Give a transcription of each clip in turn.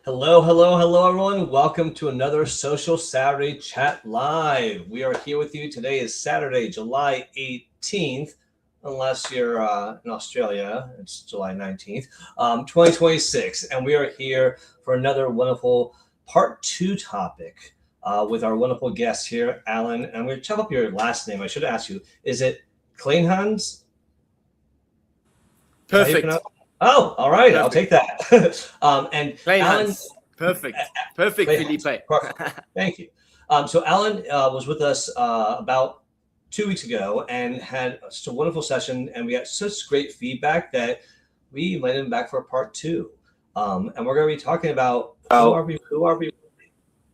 Hello, everyone. Welcome to another Social Saturday Chat Live. We are here with you. Today is Saturday, July 18th, unless you're in Australia, it's July 19th, 2026. And we are here for another wonderful part 2 topic with our wonderful guest here, Allan. And I'm going to check up your last name. I should ask you, is it Kleynhans? Perfect. Oh, all right. Perfect. I'll take that. And Allan, perfect, Felipe. Perfect. Thank you. So Allan was with us about 2 weeks ago and had such a wonderful session, and we got such great feedback that we invited him back for part 2. And we're going to be talking about who are we?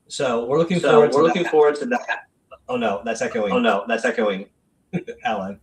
So we're looking forward to that. Oh no, that's echoing. Allan.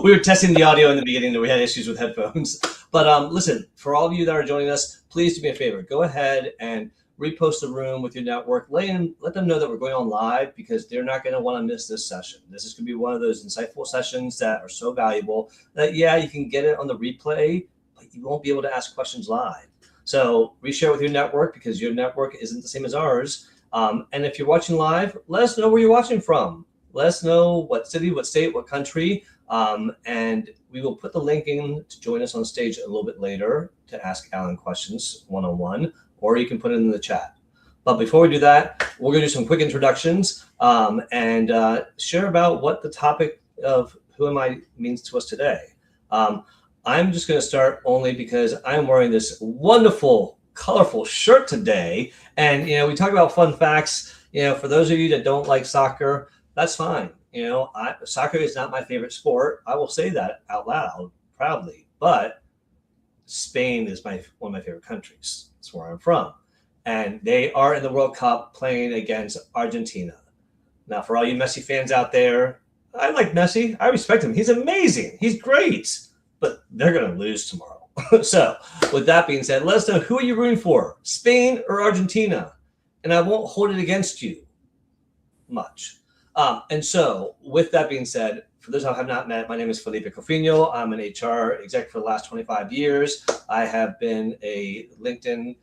We were testing the audio in the beginning, and we had issues with headphones. But listen, for all of you that are joining us, please do me a favor. Go ahead and repost the room with your network. Let them know that we're going on live, because they're not going to want to miss this session. This is going to be one of those insightful sessions that are so valuable that, yeah, you can get it on the replay, but you won't be able to ask questions live. So reshare with your network, because your network isn't the same as ours. And if you're watching live, let us know where you're watching from. Let us know what city, what state, what country, and we will put the link in to join us on stage a little bit later to ask Allan questions one-on-one, or you can put it in the chat. But before we do that, we're going to do some quick introductions and share about what the topic of Who Am I means to us today. I'm just going to start only because I'm wearing this wonderful, colorful shirt today. And, we talk about fun facts. For those of you that don't like soccer, that's fine. Soccer is not my favorite sport. I will say that out loud, proudly. But Spain is one of my favorite countries. That's where I'm from. And they are in the World Cup playing against Argentina. Now, for all you Messi fans out there, I like Messi. I respect him. He's amazing. He's great. But they're going to lose tomorrow. So, with that being said, let us know, who are you rooting for, Spain or Argentina? And I won't hold it against you much. And so, with that being said, for those who have not met, my name is Felipe Cofino. I'm an HR exec for the last 25 years. I have been a LinkedIn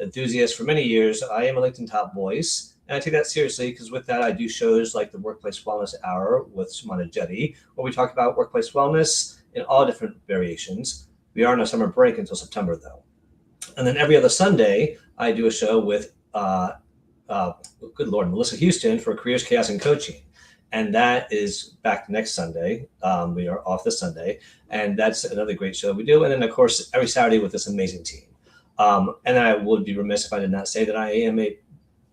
enthusiast for many years. I am a LinkedIn top voice, and I take that seriously, because with that, I do shows like the Workplace Wellness Hour with Sumana Jetty, where we talk about workplace wellness in all different variations. We are on a summer break until September, though. And then every other Sunday, I do a show with good Lord, Melissa Houston for Careers, Chaos, and Coaching. And that is back next Sunday. We are off this Sunday. And that's another great show we do. And then, of course, every Saturday with this amazing team. And I would be remiss if I did not say that I am a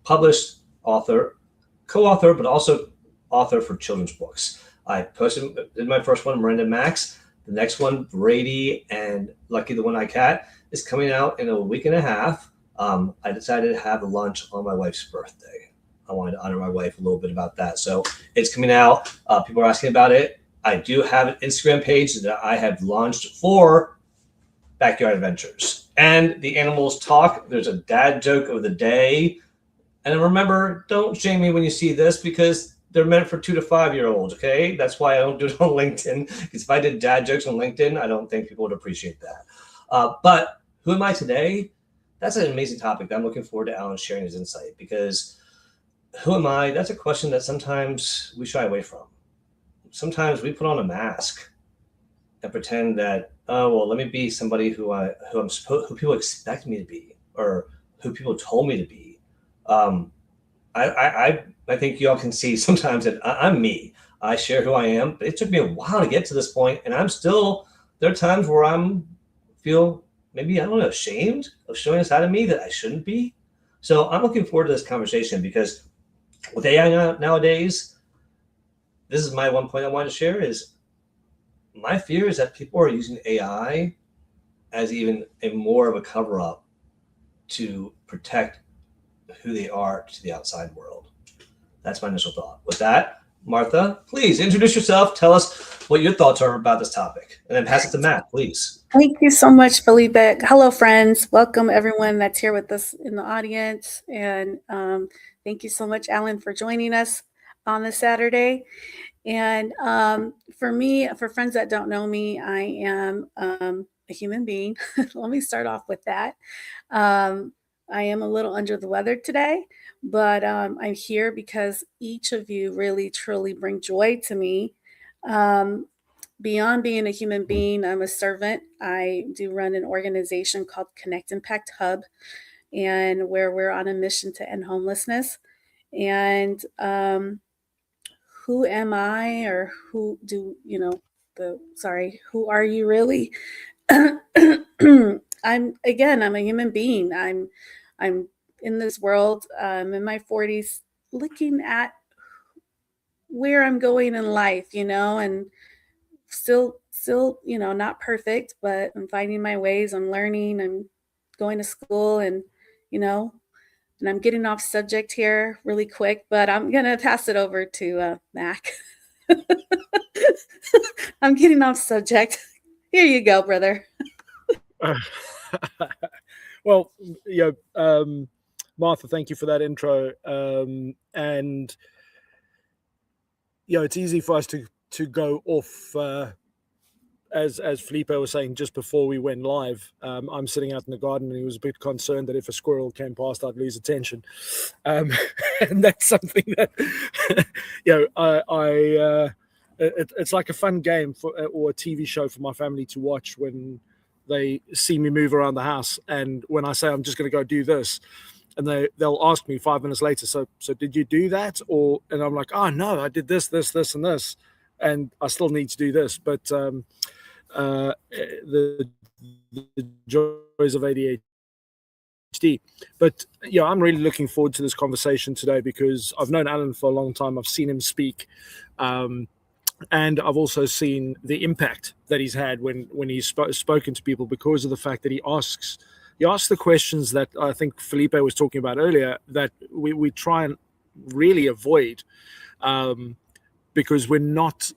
published author, co-author, but also author for children's books. I did my first one, Miranda Max. The next one, Brady and Lucky the One-Eyed Cat, is coming out in a week and a half. I decided to have a lunch on my wife's birthday. I wanted to honor my wife a little bit about that. So it's coming out. People are asking about it. I do have an Instagram page that I have launched for Backyard Adventures. And the animals talk. There's a dad joke of the day. And remember, don't shame me when you see this, because they're meant for 2 to 5 year olds, okay? That's why I don't do it on LinkedIn. Because if I did dad jokes on LinkedIn, I don't think people would appreciate that. But who am I today? That's an amazing topic. I'm looking forward to Allan sharing his insight, because who am I? That's a question that sometimes we shy away from. Sometimes we put on a mask and pretend that, oh, well, let me be somebody who people expect me to be, or who people told me to be. I think you all can see sometimes that I'm me. I share who I am, but it took me a while to get to this point, and I'm still there are times where feel maybe, I don't know, ashamed of showing a side of me that I shouldn't be. So I'm looking forward to this conversation because with AI nowadays, this is my one point I wanted to share is my fear is that people are using AI as even a more of a cover up to protect who they are to the outside world. That's my initial thought. With that, Martha, please introduce yourself. Tell us what your thoughts are about this topic, and then pass it to Matt, please. Thank you so much, Felipe. Hello, friends. Welcome, everyone that's here with us in the audience. And thank you so much, Allan, for joining us on this Saturday. And for me, for friends that don't know me, I am a human being. Let me start off with that. I am a little under the weather today, but I'm here because each of you really, truly bring joy to me. Beyond being a human being, I'm a servant. I do run an organization called Connect Impact Hub, and where we're on a mission to end homelessness. And who am I, or who do you know? Who are you really? I'm a human being. I'm in this world. In my 40s, looking at where I'm going in life, and still, not perfect, but I'm finding my ways. I'm learning. I'm going to school, and and I'm getting off subject here really quick, but I'm gonna pass it over to Mac. I'm getting off subject. Here you go, brother. Well, Martha, thank you for that intro. And it's easy for us to go off, as Felipe was saying just before we went live. I'm sitting out in the garden, and he was a bit concerned that if a squirrel came past, I'd lose attention. And that's something that, it's like a fun game or a TV show for my family to watch when they see me move around the house. And when I say I'm just going to go do this, and they'll ask me 5 minutes later, so did you do that? And I'm like, oh no, I did this, and this, and I still need to do this. But the joys of ADHD. But I'm really looking forward to this conversation today because I've known Allan for a long time. I've seen him speak. And I've also seen the impact that he's had when he's spoken to people because of the fact that he asks the questions that I think Felipe was talking about earlier that we try and really avoid, because we're not,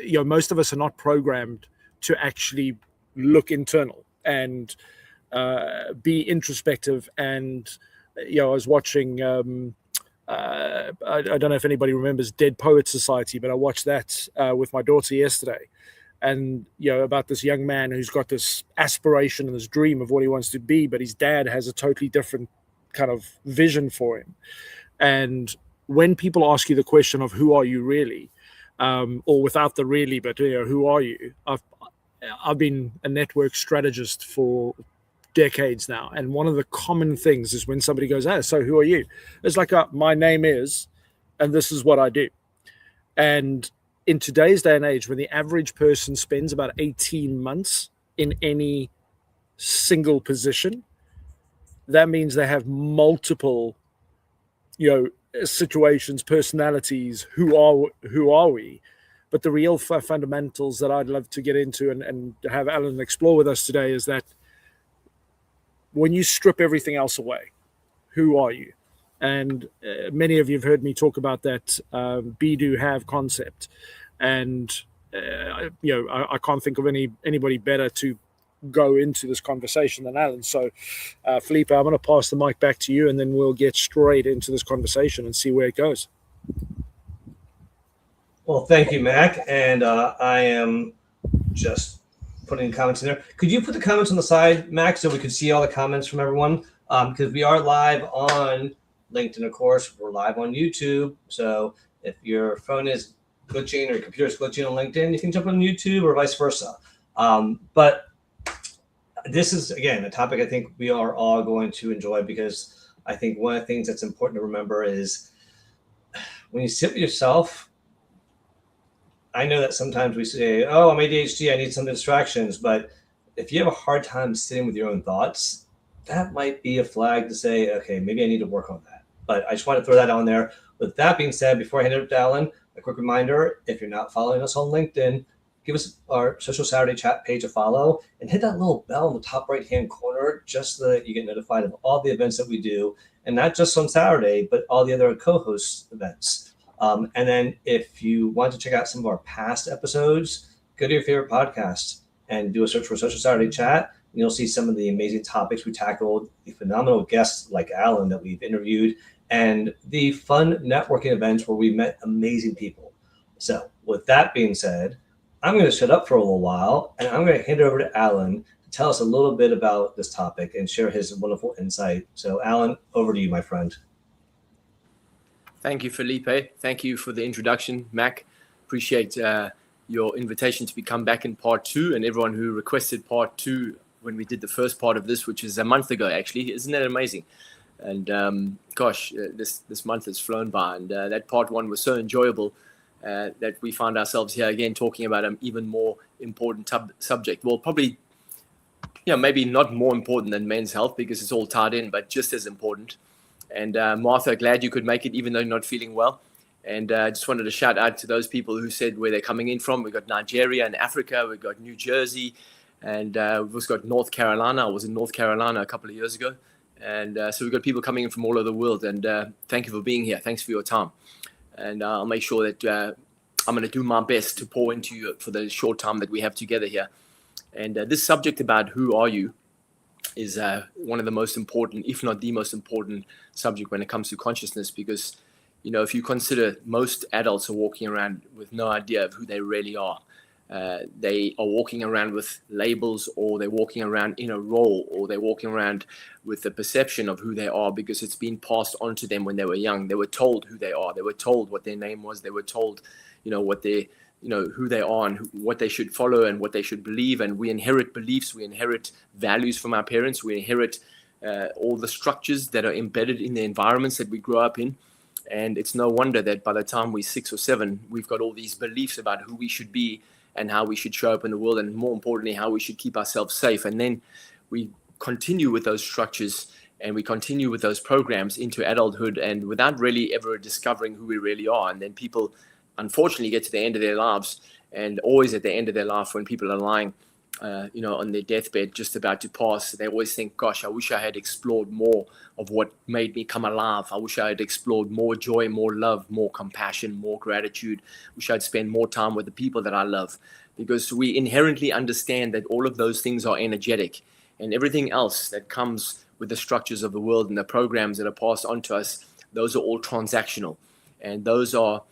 most of us are not programmed to actually look internal and be introspective. And I was watching I don't know if anybody remembers Dead Poets Society, but I watched that with my daughter yesterday. And, about this young man who's got this aspiration and this dream of what he wants to be, but his dad has a totally different kind of vision for him. And when people ask you the question of who are you really, or without the really, but, who are you? I've been a network strategist for decades now, and one of the common things is when somebody goes, so who are you? It's like, my name is, and this is what I do. And in today's day and age, when the average person spends about 18 months in any single position, that means they have multiple situations, personalities. Who are we? But the real fundamentals that I'd love to get into and have Allan explore with us today is that when you strip everything else away, who are you? And many of you have heard me talk about that be, do, have concept. And, I can't think of anybody better to go into this conversation than Allan. So, Felipe, I'm going to pass the mic back to you, and then we'll get straight into this conversation and see where it goes. Well, thank you, Mac. And I am just putting comments in there. Could you put the comments on the side, Mac, so we could see all the comments from everyone? Because we are live on LinkedIn, of course. We're live on YouTube. So if your phone is glitching or your computer is glitching on LinkedIn, you can jump on YouTube or vice versa. But this is, again, a topic I think we are all going to enjoy, because I think one of the things that's important to remember is when you sit with yourself, I know that sometimes we say, oh, I'm ADHD, I need some distractions. But if you have a hard time sitting with your own thoughts, that might be a flag to say, okay, maybe I need to work on that. But I just want to throw that on there. With that being said, before I hand it up to Allan, a quick reminder, if you're not following us on LinkedIn, give us our Social Saturday Chat page a follow and hit that little bell in the top right-hand corner just so that you get notified of all the events that we do, and not just on Saturday, but all the other co-host events. And then if you want to check out some of our past episodes, go to your favorite podcast and do a search for Social Saturday Chat. And you'll see some of the amazing topics we tackled, the phenomenal guests like Allan that we've interviewed, and the fun networking events where we met amazing people. So with that being said, I'm going to shut up for a little while, and I'm going to hand it over to Allan to tell us a little bit about this topic and share his wonderful insight. So Allan, over to you, my friend. Thank you, Felipe. Thank you for the introduction, Mac. Appreciate your invitation to become back in part 2, and everyone who requested part 2 when we did the first part of this, which is a month ago, actually. Isn't that amazing? And gosh, this month has flown by, and that part 1 was so enjoyable that we found ourselves here again talking about an even more important subject. Well, probably, maybe not more important than men's health because it's all tied in, but just as important. And Martha, glad you could make it even though you're not feeling well. And I just wanted to shout out to those people who said where they're coming in from. We've got Nigeria and Africa. We've got New Jersey. And we've also got North Carolina. I was in North Carolina a couple of years ago. And so we've got people coming in from all over the world. And thank you for being here. Thanks for your time. And I'll make sure that I'm going to do my best to pour into you for the short time that we have together here. And this subject about who are you is one of the most important, if not the most important subject when it comes to consciousness, because, if you consider most adults are walking around with no idea of who they really are. They are walking around with labels, or they're walking around in a role, or they're walking around with the perception of who they are because it's been passed on to them when they were young. They were told who they are. They were told what their name was. They were told, what they, who they are and what they should follow and what they should believe. And we inherit beliefs. We inherit values from our parents. We inherit all the structures that are embedded in the environments that we grow up in. And it's no wonder that by the time we're 6 or 7, we've got all these beliefs about who we should be and how we should show up in the world, and more importantly, how we should keep ourselves safe. And then we continue with those structures and we continue with those programs into adulthood, and without really ever discovering who we really are. And then people, unfortunately, get to the end of their lives, and always at the end of their life when people are lying, on their deathbed, just about to pass, they always think, gosh, I wish I had explored more of what made me come alive. I wish I had explored more joy, more love, more compassion, more gratitude. Wish I'd spend more time with the people that I love, because we inherently understand that all of those things are energetic, and everything else that comes with the structures of the world and the programs that are passed on to us, those are all transactional. And those are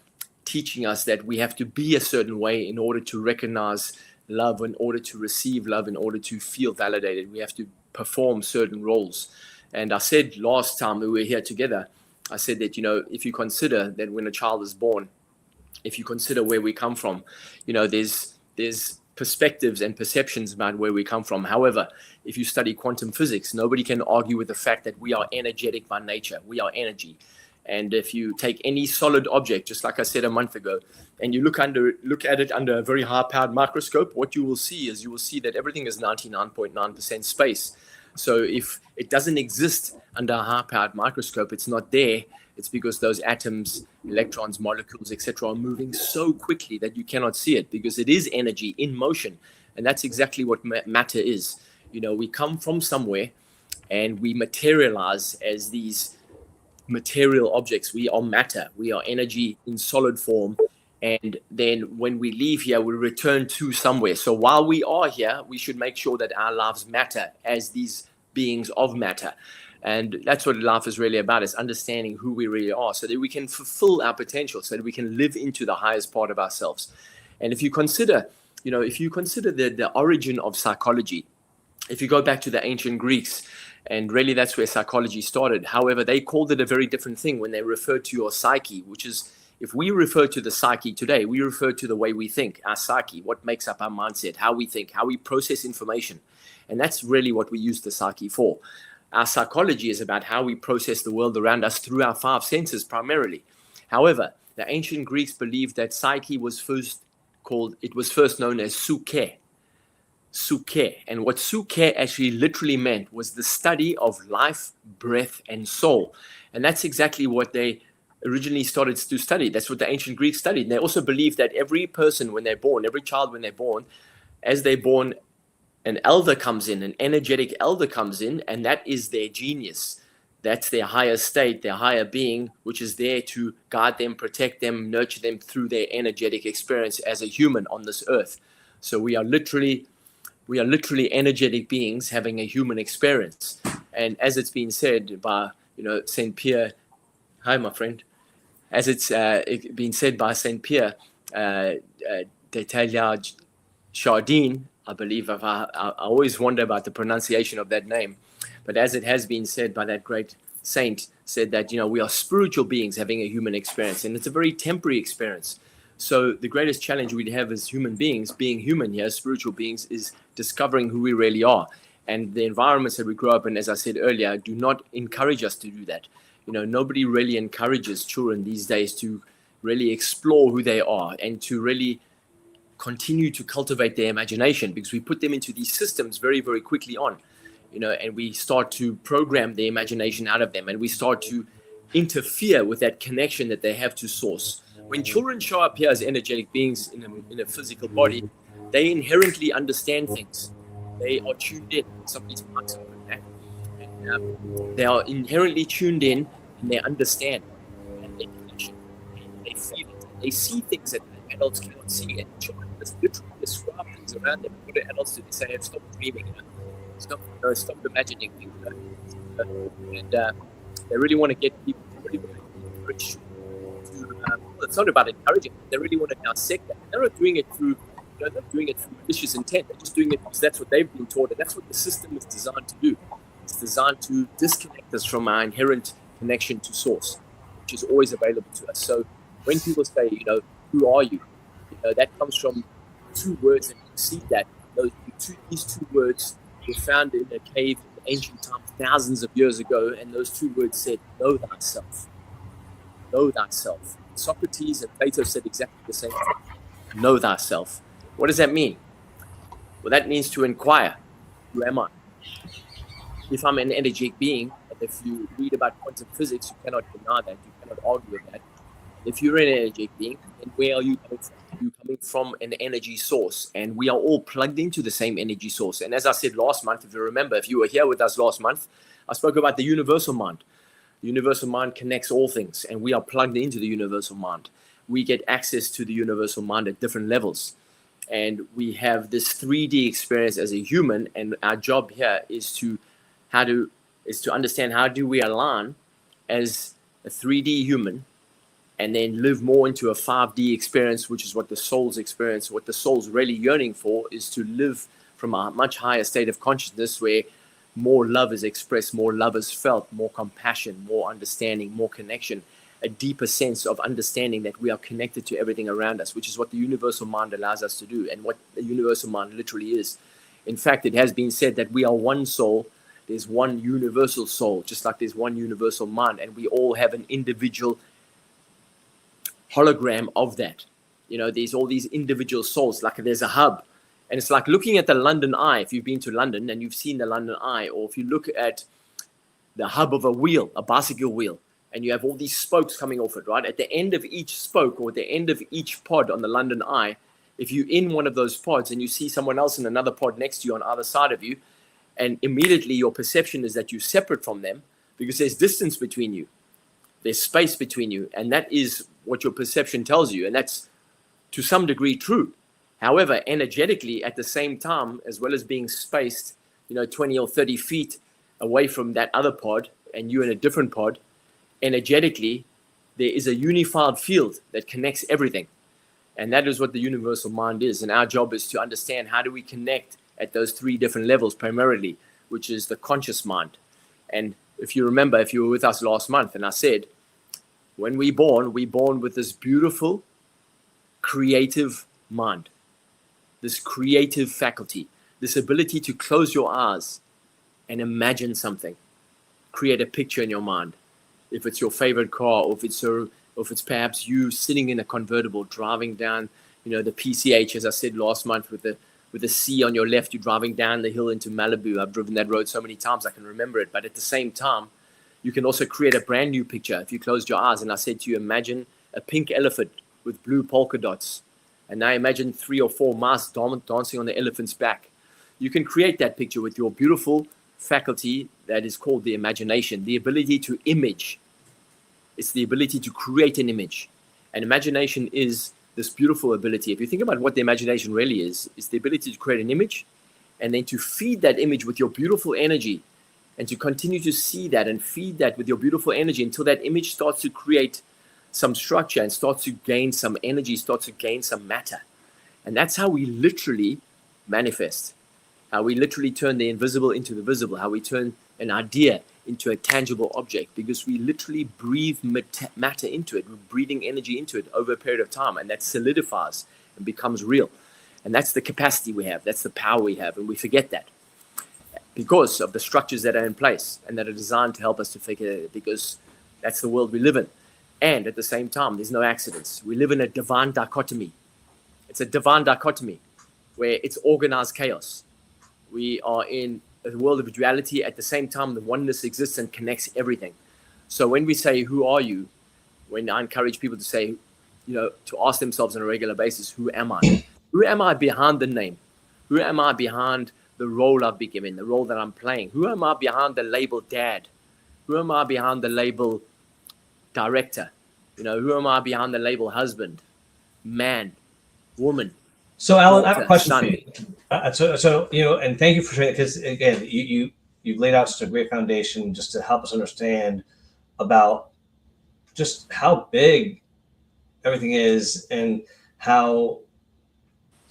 teaching us that we have to be a certain way in order to recognize love, in order to receive love, in order to feel validated. We have to perform certain roles. And I said last time we were here together, I said that, if you consider that when a child is born, if you consider where we come from, there's perspectives and perceptions about where we come from. However, if you study quantum physics, nobody can argue with the fact that we are energetic by nature. We are energy. And if you take any solid object, just like I said a month ago, and you look at it under a very high-powered microscope, what you will see that everything is 99.9% space. So if it doesn't exist under a high-powered microscope, it's not there. It's because those atoms, electrons, molecules, etc., are moving so quickly that you cannot see it, because it is energy in motion. And that's exactly what matter is. We come from somewhere and we materialize as these material objects. We are matter. We are energy in solid form. And then when we leave here, we return to somewhere. So while we are here, we should make sure that our lives matter as these beings of matter. And that's what life is really about, is understanding who we really are so that we can fulfill our potential, so that we can live into the highest part of ourselves. And if you consider, the origin of psychology, if you go back to the ancient Greeks, and really that's where psychology started. However, they called it a very different thing when they referred to your psyche, which is, if we refer to the psyche today, we refer to the way we think, our psyche, what makes up our mindset, how we think, how we process information. And that's really what we use the psyche for. Our psychology is about how we process the world around us through our 5 senses primarily. However, the ancient Greeks believed that psyche was first it was first known as Suke. Suke. And what Suke actually literally meant was the study of life, breath, and soul. And that's exactly what they originally started to study. That's what the ancient Greeks studied. And they also believed that every person when they're born, every child when they're born, as they're born, an elder comes in, an energetic elder comes in, and that is their genius. That's their higher state, their higher being, which is there to guide them, protect them, nurture them through their energetic experience as a human on this earth. So we are literally energetic beings having a human experience. And as it's been said by, Saint Pierre, hi, my friend. As it's been said by Saint Pierre, de Teilhard Chardin, I believe. I always wonder about the pronunciation of that name. But as it has been said by that great saint, said that, we are spiritual beings having a human experience. And it's a very temporary experience. So the greatest challenge we'd have as human beings, being human here, spiritual beings, is discovering who we really are. And the environments that we grow up in, as I said earlier, do not encourage us to do that. Nobody really encourages children these days to really explore who they are and to really continue to cultivate their imagination, because we put them into these systems very, very quickly on, and we start to program the imagination out of them, and we start to interfere with that connection that they have to source. When children show up here as energetic beings in a physical body, they inherently understand things. They are tuned in. Somebody's marks up with that. And, they are inherently tuned in, and they understand. And they feel it. They see things that adults cannot see. And children just literally describe things around them. What do adults do? They say, stop dreaming. Stop imagining things. And they really want to get people to encourage. It's not about encouraging. They really want to dissect that. They're not doing it through, they're not doing it through malicious intent. They're just doing it because that's what they've been taught, and that's what the system is designed to do. It's designed to disconnect us from our inherent connection to source, which is always available to us. So when people say, who are you? That comes from two words, and you see that these two words were found in a cave in ancient times, thousands of years ago, and those two words said, know thyself. Know thyself. Socrates and Plato said exactly the same thing. Know thyself. What does that mean? Well, that means to inquire. Who am I? If I'm an energetic being, and if you read about quantum physics, you cannot deny that. You cannot argue with that. If you're an energetic being, then where are you coming from? You're coming from an energy source, and we are all plugged into the same energy source. And as I said last month, if you remember, if you were here with us last month, I spoke about the universal mind. The universal mind connects all things, and we are plugged into the universal mind. We get access to the universal mind at different levels, and we have this 3D experience as a human. And our job here is to understand how do we align as a 3D human, and then live more into a 5D experience, which is what the soul's experience. What the soul's really yearning for is to live from a much higher state of consciousness, where more love is expressed, more love is felt, more compassion, more understanding, more connection, a deeper sense of understanding that we are connected to everything around us, which is what the universal mind allows us to do, and what the universal mind literally is. In fact, it has been said that we are one soul. There's one universal soul, just like there's one universal mind, and we all have an individual hologram of that. There's all these individual souls, like there's a hub. And it's like looking at the London Eye. If you've been to London and you've seen the London Eye, or if you look at the hub of a wheel, a bicycle wheel, and you have all these spokes coming off it, right? At the end of each spoke, or at the end of each pod on the London Eye, if you're in one of those pods and you see someone else in another pod next to you on either side of you, and immediately your perception is that you're separate from them because there's distance between you. There's space between you. And that is what your perception tells you. And that's to some degree true. However, energetically, at the same time, as well as being spaced, 20 or 30 feet away from that other pod, and you in a different pod, energetically, there is a unified field that connects everything. And that is what the universal mind is. And our job is to understand how do we connect at those three different levels primarily, which is the conscious mind. And if you remember, if you were with us last month, and I said, when we're born with this beautiful, creative mind. This creative faculty, this ability to close your eyes and imagine something, create a picture in your mind. If it's your favorite car, or if it's perhaps you sitting in a convertible driving down the PCH, as I said last month, with the sea on your left, you're driving down the hill into Malibu. I've driven that road so many times I can remember it. But at the same time, you can also create a brand new picture if you closed your eyes. And I said to you, imagine a pink elephant with blue polka dots. And now imagine 3 or 4 mice dancing on the elephant's back. You can create that picture with your beautiful faculty that is called the imagination, the ability to image. It's the ability to create an image. And imagination is this beautiful ability. If you think about what the imagination really is, it's the ability to create an image and then to feed that image with your beautiful energy and to continue to see that and feed that with your beautiful energy until that image starts to create some structure and starts to gain some energy, starts to gain some matter. And that's how we literally manifest, how we literally turn the invisible into the visible, how we turn an idea into a tangible object, because we literally breathe matter into it. We're breathing energy into it over a period of time, and that solidifies and becomes real. And that's the capacity we have. That's the power we have. And we forget that because of the structures that are in place and that are designed to help us to figure it, because that's the world we live in. And at the same time, there's no accidents. We live in a divine dichotomy. It's a divine dichotomy where it's organized chaos. We are in a world of duality. At the same time, the oneness exists and connects everything. So when we say, who are you? When I encourage people to say, to ask themselves on a regular basis, who am I? Who am I behind the name? Who am I behind the role I've been given, the role that I'm playing? Who am I behind the label dad? Who am I behind the label director? Who am I behind the label husband, man, woman? So, Allan, I have a daughter, question son. for you. So and thank you for sharing, because again, you've laid out such a great foundation just to help us understand about just how big everything is and how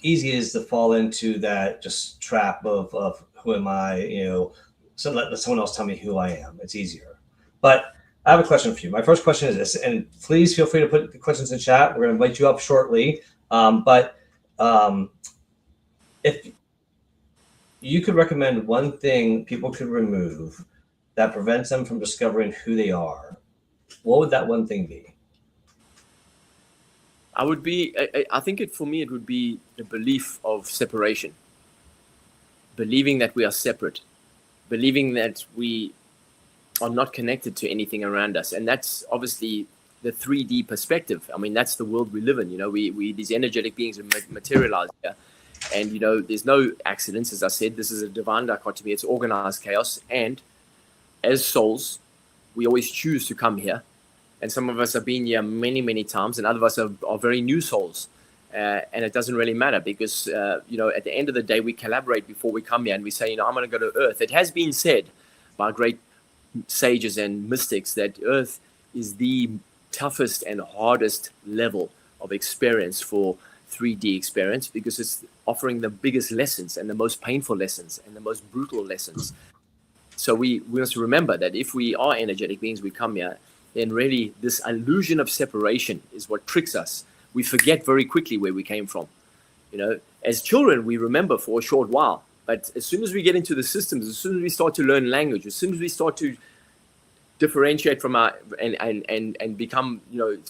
easy it is to fall into that just trap of who am I? So let someone else tell me who I am. It's easier. But I have a question for you. My first question is this, and please feel free to put the questions in chat. We're going to invite you up shortly. If you could recommend one thing people could remove that prevents them from discovering who they are, what would that one thing be? I think for me, it would be the belief of separation. Believing that we are separate. Believing that we are not connected to anything around us. And that's obviously the 3D perspective. I mean, that's the world we live in. We these energetic beings are materialized here. And, there's no accidents. As I said, this is a divine dichotomy. It's organized chaos. And as souls, we always choose to come here. And some of us have been here many, many times, and other of us are very new souls. And it doesn't really matter because, at the end of the day, we collaborate before we come here and we say, I'm going to go to Earth. It has been said by great sages and mystics that Earth is the toughest and hardest level of experience for 3D experience because it's offering the biggest lessons and the most painful lessons and the most brutal lessons. So we must remember that if we are energetic beings, we come here, then really this illusion of separation is what tricks us. We forget very quickly where we came from. As children, we remember for a short while, but as soon as we get into the systems, as soon as we start to learn language, as soon as we start to differentiate from our and become,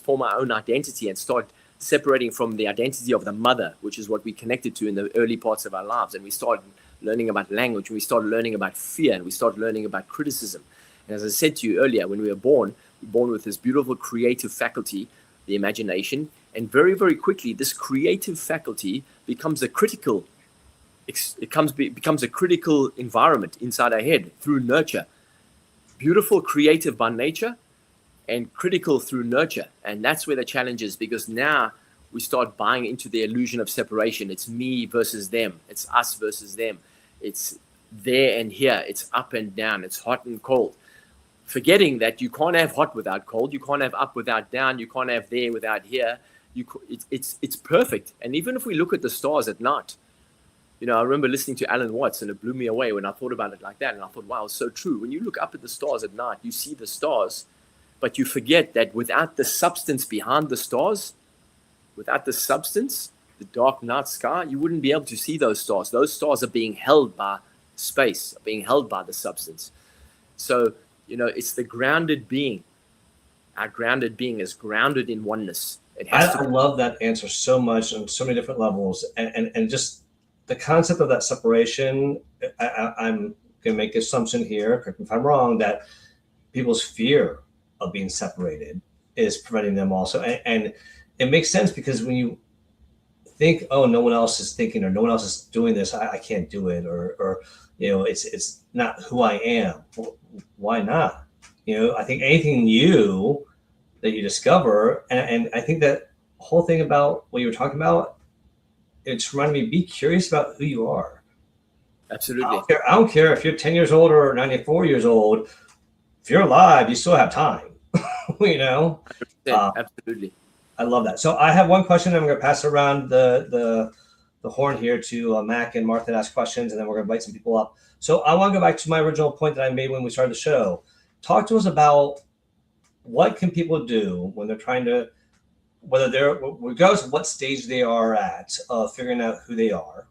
form our own identity and start separating from the identity of the mother, which is what we connected to in the early parts of our lives, and we start learning about language, we start learning about fear, and we start learning about criticism. And as I said to you earlier, when we were born with this beautiful creative faculty, the imagination, and very, very quickly, this creative faculty becomes a critical. Becomes a critical environment inside our head through nurture. Beautiful, creative by nature, and critical through nurture. And that's where the challenge is, because now we start buying into the illusion of separation. It's me versus them. It's us versus them. It's there and here. It's up and down. It's hot and cold. Forgetting that you can't have hot without cold. You can't have up without down. You can't have there without here. It's perfect. And even if we look at the stars at night, I remember listening to Alan Watts, and it blew me away when I thought about it like that. And I thought, wow, it's so true. When you look up at the stars at night, you see the stars, but you forget that without the substance behind the stars, without the substance, the dark night sky, you wouldn't be able to see those stars. Those stars are being held by space, being held by the substance. So, it's the grounded being. Our grounded being is grounded in oneness. It has I to. love that answer so much on so many different levels, and just the concept of that separation. I'm going to make the assumption here, correct me if I'm wrong, that people's fear of being separated is preventing them also, and it makes sense because when you think, oh, no one else is thinking or no one else is doing this, I can't do it, or it's not who I am. Well, why not? I think anything new that you discover, and I think that whole thing about what you were talking about, it's reminding me, be curious about who you are. Absolutely. I don't care if you're 10 years old or 94 years old. If you're alive, you still have time. Absolutely. I love that. So I have one question. I'm going to pass around the horn here to Mac and Martha to ask questions, and then we're going to invite some people up. So I want to go back to my original point that I made when we started the show. Talk to us about what can people do when they're trying to, whether they're, regardless of what stage they are at, figuring out who they are.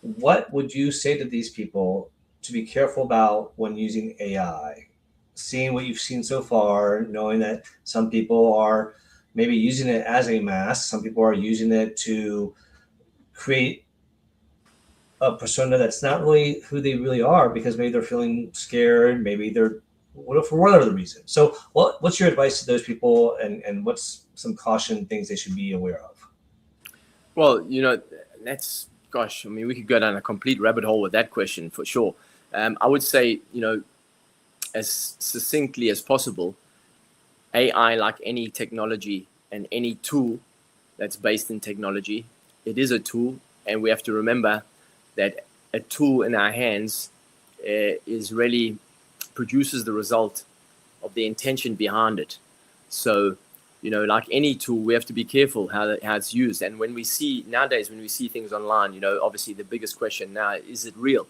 What would you say to these people to be careful about when using AI? Seeing what you've seen so far, knowing that some people are maybe using it as a mask, some people are using it to create a persona that's not really who they really are because maybe they're feeling scared, maybe they're for whatever the reason. So what's your advice to those people, and what's some caution things they should be aware of? Well, that's, gosh, I mean, we could go down a complete rabbit hole with that question for sure. I would say, as succinctly as possible, AI, like any technology and any tool that's based in technology, it is a tool, and we have to remember that a tool in our hands is really produces the result of the intention behind it. So, like any tool, we have to be careful how it's used. And when we see things online, obviously the biggest question now, is it real?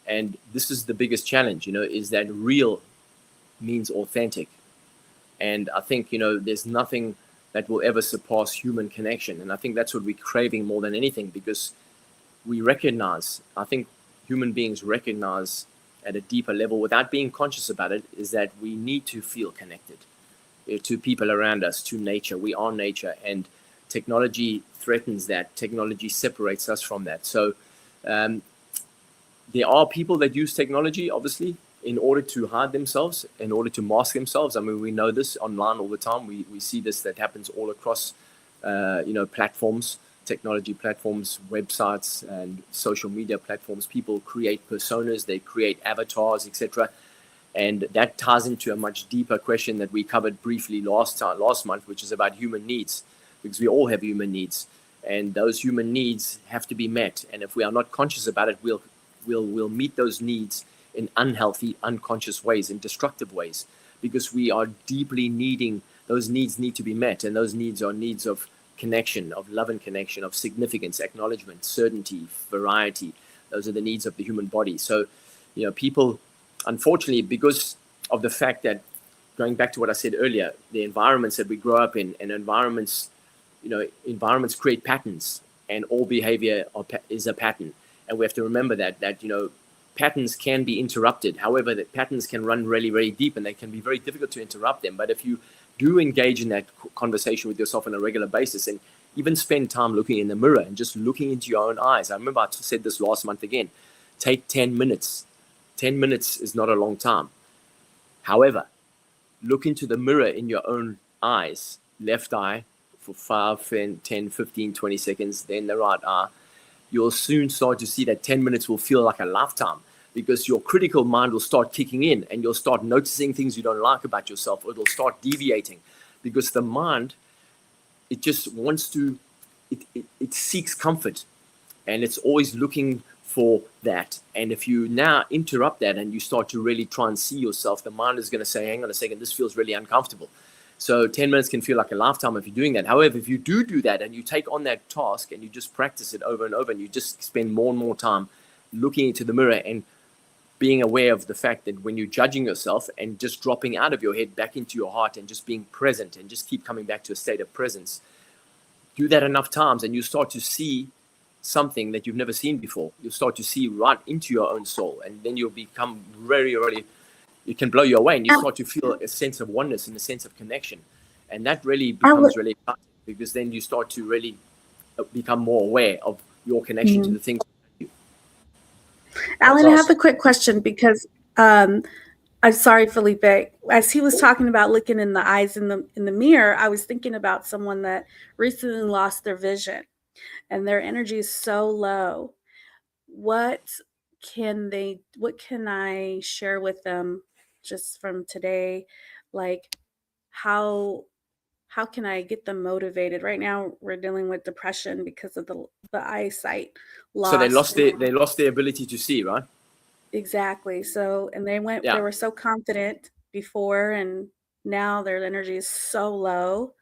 And this is the biggest challenge, is that real means authentic. And I think, there's nothing that will ever surpass human connection. And I think that's what we're craving more than anything, because I think human beings recognize at a deeper level, without being conscious about it, is that we need to feel connected to people around us, to nature. We are nature, and technology threatens that. Technology separates us from that. So there are people that use technology, obviously, in order to hide themselves, in order to mask themselves. I mean, we know this online all the time. We see this, that happens all across, platforms, technology platforms, websites, and social media platforms. People create personas, they create avatars, etc. And that ties into a much deeper question that we covered briefly last month, which is about human needs, because we all have human needs, and those human needs have to be met. And if we are not conscious about it, we'll meet those needs in unhealthy, unconscious ways, in destructive ways, because we are deeply needing, those needs need to be met. And those needs are needs of connection, of love and connection, of significance, acknowledgement, certainty, variety. Those are the needs of the human body. So, people, unfortunately, because of the fact that, going back to what I said earlier, the environments that we grow up in, and environments create patterns, and all behavior is a pattern. And we have to remember that patterns can be interrupted. However, the patterns can run really, really deep, and they can be very difficult to interrupt them. But if you do engage in that conversation with yourself on a regular basis, and even spend time looking in the mirror and just looking into your own eyes. I remember I said this last month again. Take 10 minutes. 10 minutes is not a long time. However, look into the mirror in your own eyes, left eye, for 5, 10, 15, 20 seconds, then the right eye. You'll soon start to see that 10 minutes will feel like a lifetime, because your critical mind will start kicking in, and you'll start noticing things you don't like about yourself, or it'll start deviating, because the mind, it just wants to, it seeks comfort, and it's always looking for that. And if you now interrupt that and you start to really try and see yourself, the mind is going to say, hang on a second, this feels really uncomfortable. So 10 minutes can feel like a lifetime if you're doing that. However, if you do that, and you take on that task and you just practice it over and over, and you just spend more and more time looking into the mirror and being aware of the fact that when you're judging yourself, and just dropping out of your head back into your heart and just being present, and just keep coming back to a state of presence, do that enough times, and you start to see something that you've never seen before. You'll start to see right into your own soul, and then you'll become very, really, it can blow you away, and you start to feel a sense of oneness and a sense of connection. And that really becomes really exciting, because then you start to really become more aware of your connection to the things. Allan, I have a quick question, because I'm sorry, Felipe. As he was talking about looking in the eyes in the mirror, I was thinking about someone that recently lost their vision and their energy is so low. What can I share with them just from today? Like, how can I get them motivated? Right now we're dealing with depression because of the eyesight loss. So they lost their ability to see, right? Exactly. So, and they were so confident before, and now their energy is so low.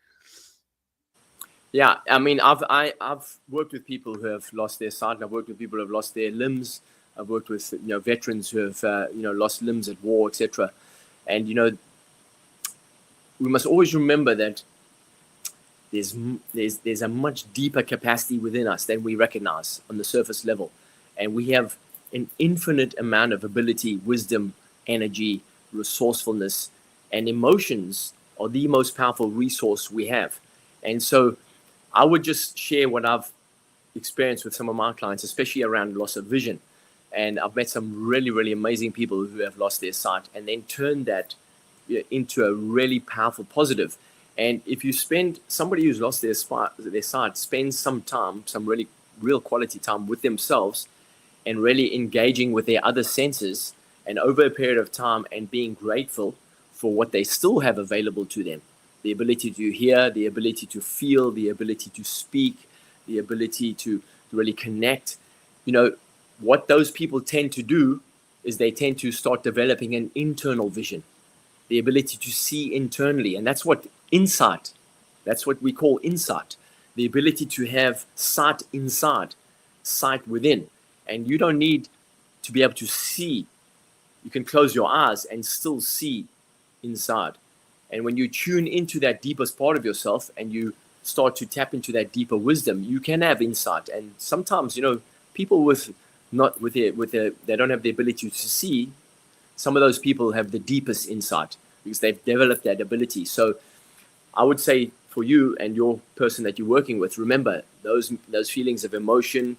Yeah, I mean, I've worked with people who have lost their sight, and I've worked with people who have lost their limbs. I've worked with veterans who have lost limbs at war, etc. And we must always remember that there's a much deeper capacity within us than we recognize on the surface level, and we have an infinite amount of ability, wisdom, energy, resourcefulness, and emotions are the most powerful resource we have. And so I would just share what I've experienced with some of my clients, especially around loss of vision. And I've met some really, really amazing people who have lost their sight and then turned that into a really powerful positive. And if you somebody who's lost their sight spends some time, some really real quality time with themselves and really engaging with their other senses, and over a period of time, and being grateful for what they still have available to them, the ability to hear, the ability to feel, the ability to speak, the ability to really connect. What those people tend to do is they tend to start developing an internal vision, the ability to see internally. And that's what we call insight, the ability to have sight inside, sight within. And you don't need to be able to see. You can close your eyes and still see inside. And when you tune into that deepest part of yourself and you start to tap into that deeper wisdom, you can have insight. And sometimes, people they don't have the ability to see. Some of those people have the deepest insight because they've developed that ability. So I would say for you and your person that you're working with, remember those feelings of emotion.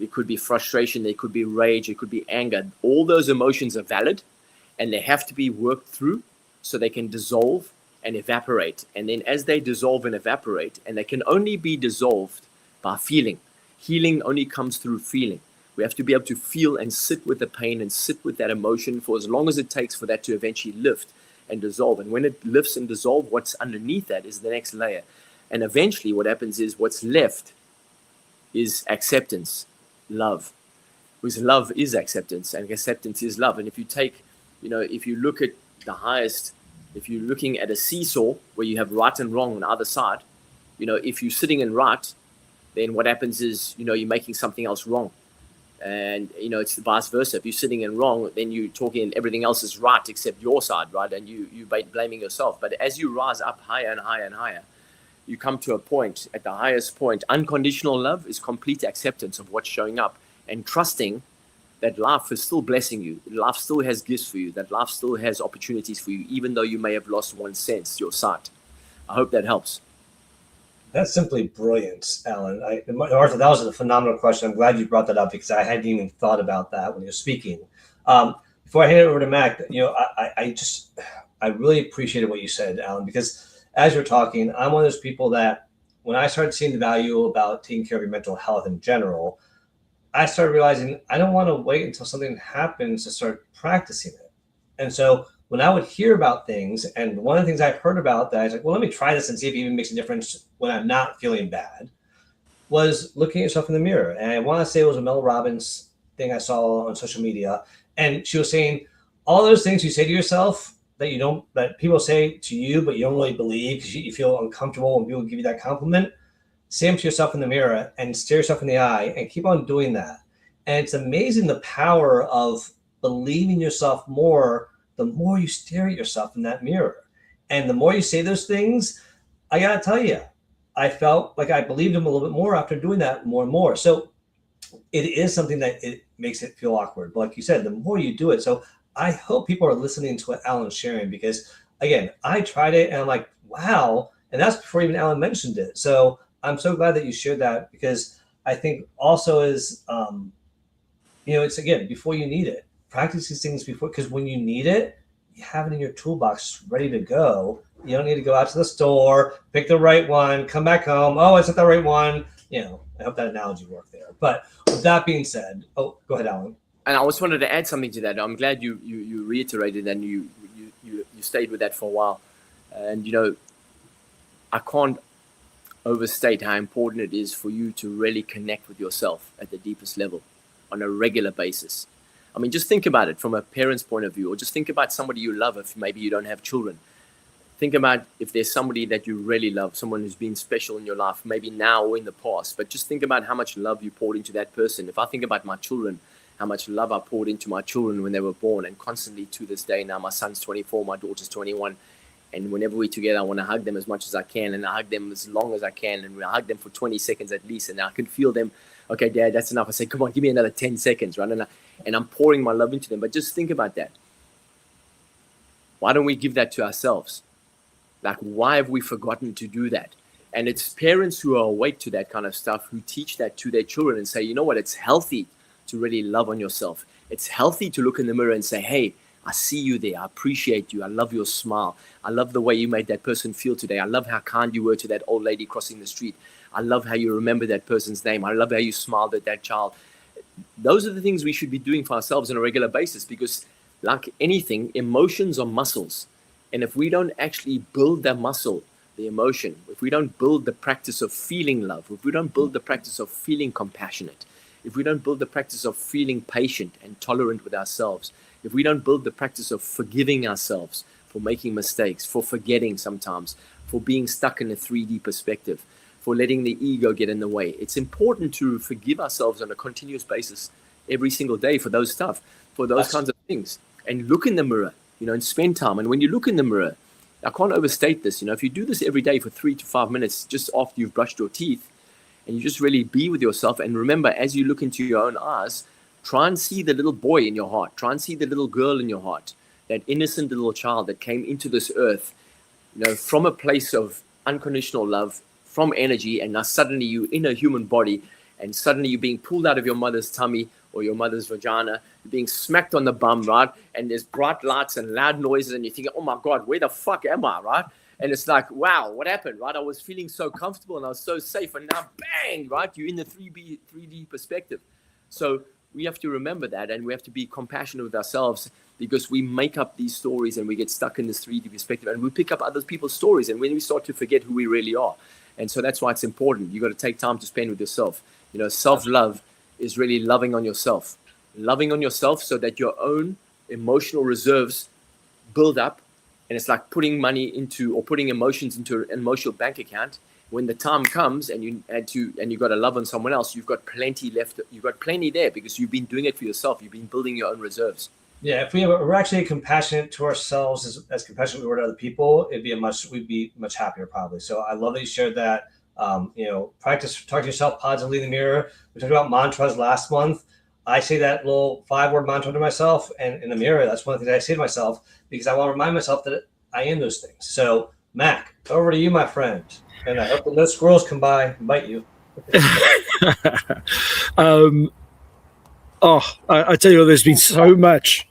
It could be frustration, it could be rage, it could be anger. All those emotions are valid, and they have to be worked through so they can dissolve and evaporate. And then as they dissolve and evaporate, and they can only be dissolved by feeling. Healing only comes through feeling. We have to be able to feel and sit with the pain and sit with that emotion for as long as it takes for that to eventually lift and dissolve. And when it lifts and dissolves, what's underneath that is the next layer. And eventually what happens is what's left is acceptance, love. Because love is acceptance and acceptance is love. And if you take, if you look at the highest, if you're looking at a seesaw where you have right and wrong on either side, if you're sitting in right, then what happens is, you're making something else wrong. And, it's the vice versa. If you're sitting in wrong, then you're talking everything else is right except your side, right? And you're blaming yourself. But as you rise up higher and higher and higher, you come to a point, at the highest point, unconditional love is complete acceptance of what's showing up and trusting that life is still blessing you. Life still has gifts for you. That life still has opportunities for you, even though you may have lost one sense, your sight. I hope that helps. That's simply brilliant, Allan. Arthur, that was a phenomenal question. I'm glad you brought that up because I hadn't even thought about that when you were speaking. Before I hand it over to Mac, I really appreciated what you said, Allan, because as you're talking, I'm one of those people that when I started seeing the value about taking care of your mental health in general, I started realizing I don't want to wait until something happens to start practicing it. And so when I would hear about things, and one of the things I've heard about that I was like, well, let me try this and see if it even makes a difference when I'm not feeling bad, was looking at yourself in the mirror. And I want to say it was a Mel Robbins thing I saw on social media. And she was saying all those things you say to yourself that people say to you, but you don't really believe because you feel uncomfortable when people give you that compliment. Say them to yourself in the mirror and stare yourself in the eye and keep on doing that. And it's amazing the power of believing yourself more the more you stare at yourself in that mirror. And the more you say those things, I got to tell you, I felt like I believed them a little bit more after doing that more and more. So it is something that it makes it feel awkward. But like you said, the more you do it. So I hope people are listening to what Allan's sharing because, again, I tried it and I'm like, wow. And that's before even Allan mentioned it. So I'm so glad that you shared that, because I think also is, it's again, before you need it, practice these things before, because when you need it, you have it in your toolbox ready to go. You don't need to go out to the store, pick the right one, come back home. Oh, it's not the right one. I hope that analogy worked there. But with that being said, go ahead, Allan. And I just wanted to add something to that. I'm glad you reiterated and you stayed with that for a while. And I can't overstate how important it is for you to really connect with yourself at the deepest level on a regular basis. I mean, just think about it from a parent's point of view, or just think about somebody you love if maybe you don't have children. Think about if there's somebody that you really love, someone who's been special in your life, maybe now or in the past, but just think about how much love you poured into that person. If I think about my children, how much love I poured into my children when they were born, and constantly to this day now, my son's 24, my daughter's 21, and whenever we're together, I want to hug them as much as I can, and I hug them as long as I can, and I hug them for 20 seconds at least, and I can feel them. Okay, Dad, that's enough. I say, come on, give me another 10 seconds, right? And I'm pouring my love into them. But just think about that. Why don't we give that to ourselves? Like, why have we forgotten to do that? And it's parents who are awake to that kind of stuff who teach that to their children and say, you know what, it's healthy to really love on yourself. It's healthy to look in the mirror and say, hey, I see you there. I appreciate you. I love your smile. I love the way you made that person feel today. I love how kind you were to that old lady crossing the street. I love how you remember that person's name. I love how you smiled at that child. Those are the things we should be doing for ourselves on a regular basis, because like anything, emotions are muscles. And if we don't actually build that muscle, the emotion, if we don't build the practice of feeling love, if we don't build the practice of feeling compassionate, if we don't build the practice of feeling patient and tolerant with ourselves, if we don't build the practice of forgiving ourselves for making mistakes, for forgetting sometimes, for being stuck in a 3D perspective, for letting the ego get in the way, it's important to forgive ourselves on a continuous basis every single day for those stuff, for those kinds of things. And look in the mirror, and spend time. And when you look in the mirror, I can't overstate this. If you do this every day for 3 to 5 minutes, just after you've brushed your teeth, and you just really be with yourself. And remember, as you look into your own eyes, try and see the little boy in your heart. Try and see the little girl in your heart, that innocent little child that came into this earth, from a place of unconditional love, from energy, and now suddenly you're in a human body, and suddenly you're being pulled out of your mother's tummy or your mother's vagina, you're being smacked on the bum, right? And there's bright lights and loud noises, and you're thinking, oh my God, where the fuck am I, right? And it's like, wow, what happened, right? I was feeling so comfortable and I was so safe, and now bang, right? You're in the 3D perspective. So we have to remember that, and we have to be compassionate with ourselves, because we make up these stories and we get stuck in this 3D perspective, and we pick up other people's stories, and when we start to forget who we really are. And so that's why it's important. You got to take time to spend with yourself. Self-love is really loving on yourself so that your own emotional reserves build up. And it's like putting money into, or putting emotions into an emotional bank account. When the time comes and you got to love on someone else, you've got plenty left. You've got plenty there because you've been doing it for yourself. You've been building your own reserves. Yeah, if we're actually compassionate to ourselves as compassionate we were to other people, we'd be much happier probably. So I love that you shared that. Practice talk to yourself positively in the mirror. We talked about mantras last month. I say that little 5-word mantra to myself, and in the mirror, that's one of the things I say to myself, because I want to remind myself that I am those things. So Mac, over to you, my friend. And I hope that no squirrels come by and bite you. I tell you, there's been so much.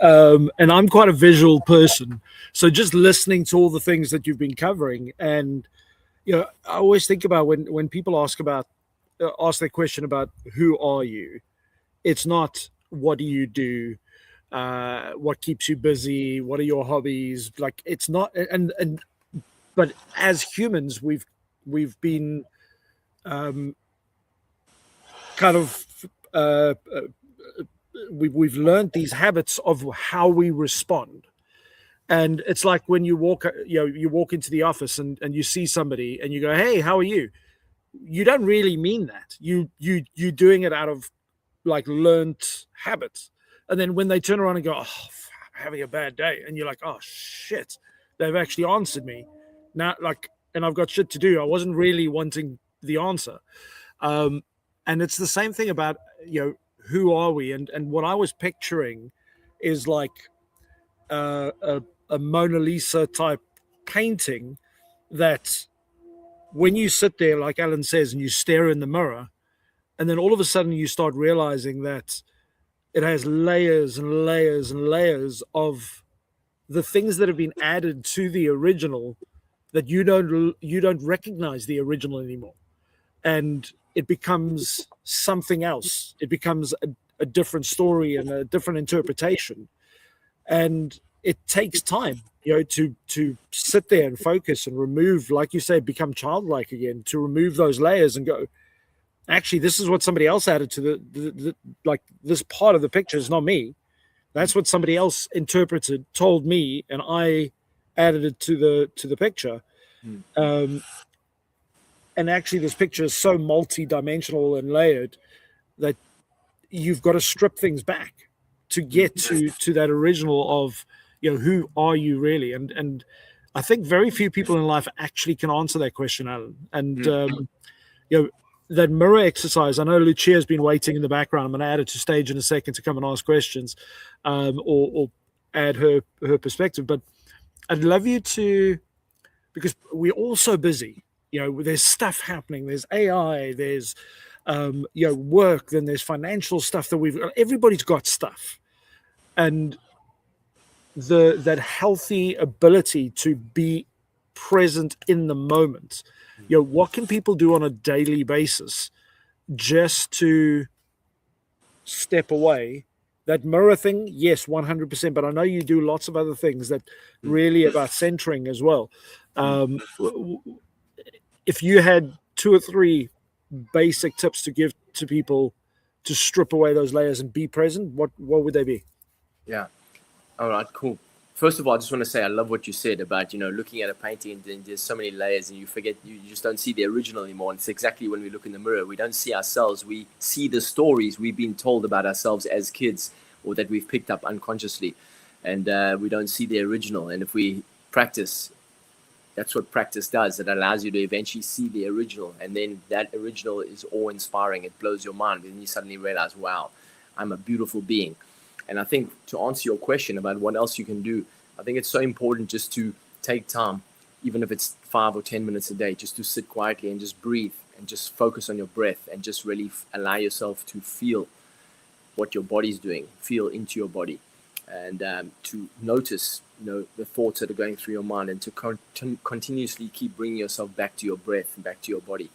And I'm quite a visual person. So just listening to all the things that you've been covering, and, I always think about when people ask their question about who are you, it's not what do you do, what keeps you busy, what are your hobbies, like it's not, but as humans, we've been we've learned these habits of how we respond. And it's like when you walk into the office and you see somebody and you go, hey, how are you? You don't really mean that. You're doing it out of like learned habits. And then when they turn around and go, oh, I'm having a bad day, and you're like, oh shit, they've actually answered me now, and I've got shit to do. I wasn't really wanting the answer. And it's the same thing about, who are we? And what I was picturing is like a Mona Lisa type painting that when you sit there, like Allan says, and you stare in the mirror, and then all of a sudden you start realizing that it has layers and layers and layers of the things that have been added to the original, that you don't recognize the original anymore, and it becomes something else. It becomes a different story and a different interpretation, and it takes time, to sit there and focus and remove, like you say, become childlike again, to remove those layers and go, actually, this is what somebody else added to the like, this part of the picture is not me. That's what somebody else interpreted, told me, and I added it to the picture. And actually, this picture is so multi-dimensional and layered that you've got to strip things back to get to that original of, who are you really? And I think very few people in life actually can answer that question, Allan. And that mirror exercise, I know Lucia's been waiting in the background. I'm going to add her to stage in a second to come and ask questions, or add her perspective. But I'd love you to, because we're all so busy. There's stuff happening. There's AI. There's work. Then there's financial stuff that everybody's got stuff, and that healthy ability to be present in the moment. What can people do on a daily basis just to step away? That mirror thing, yes, 100%. But I know you do lots of other things that really about centering as well. If you had 2 or 3 basic tips to give to people to strip away those layers and be present, what would they be? Yeah. All right, cool. First of all, I just want to say I love what you said about, looking at a painting and there's so many layers and you forget, you just don't see the original anymore. And it's exactly when we look in the mirror, we don't see ourselves. We see the stories we've been told about ourselves as kids, or that we've picked up unconsciously. And we don't see the original. And if we practice, that's what practice does. It allows you to eventually see the original. And then that original is awe-inspiring. It blows your mind. And you suddenly realize, wow, I'm a beautiful being. And I think to answer your question about what else you can do, I think it's so important just to take time, even if it's 5 or 10 minutes a day, just to sit quietly and just breathe and just focus on your breath and just really allow yourself to feel what your body's doing, feel into your body, and to notice, the thoughts that are going through your mind, and to continuously keep bringing yourself back to your breath and back to your body.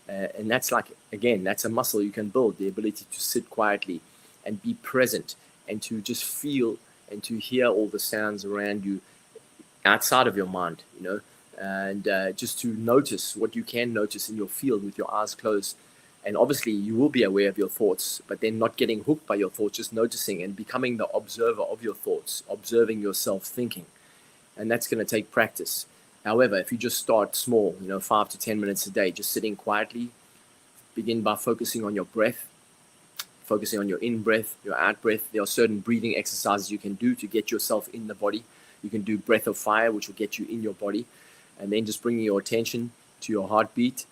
And that's that's a muscle you can build, the ability to sit quietly and be present, and to just feel and to hear all the sounds around you outside of your mind, and just to notice what you can notice in your field with your eyes closed. And obviously you will be aware of your thoughts, but then not getting hooked by your thoughts, just noticing and becoming the observer of your thoughts, observing yourself thinking. And that's going to take practice. However, if you just start small, 5 to 10 minutes a day, just sitting quietly, begin by focusing on your breath, focusing on your in-breath, your out-breath. There are certain breathing exercises you can do to get yourself in the body. You can do breath of fire, which will get you in your body. And then just bringing your attention to your heartbeat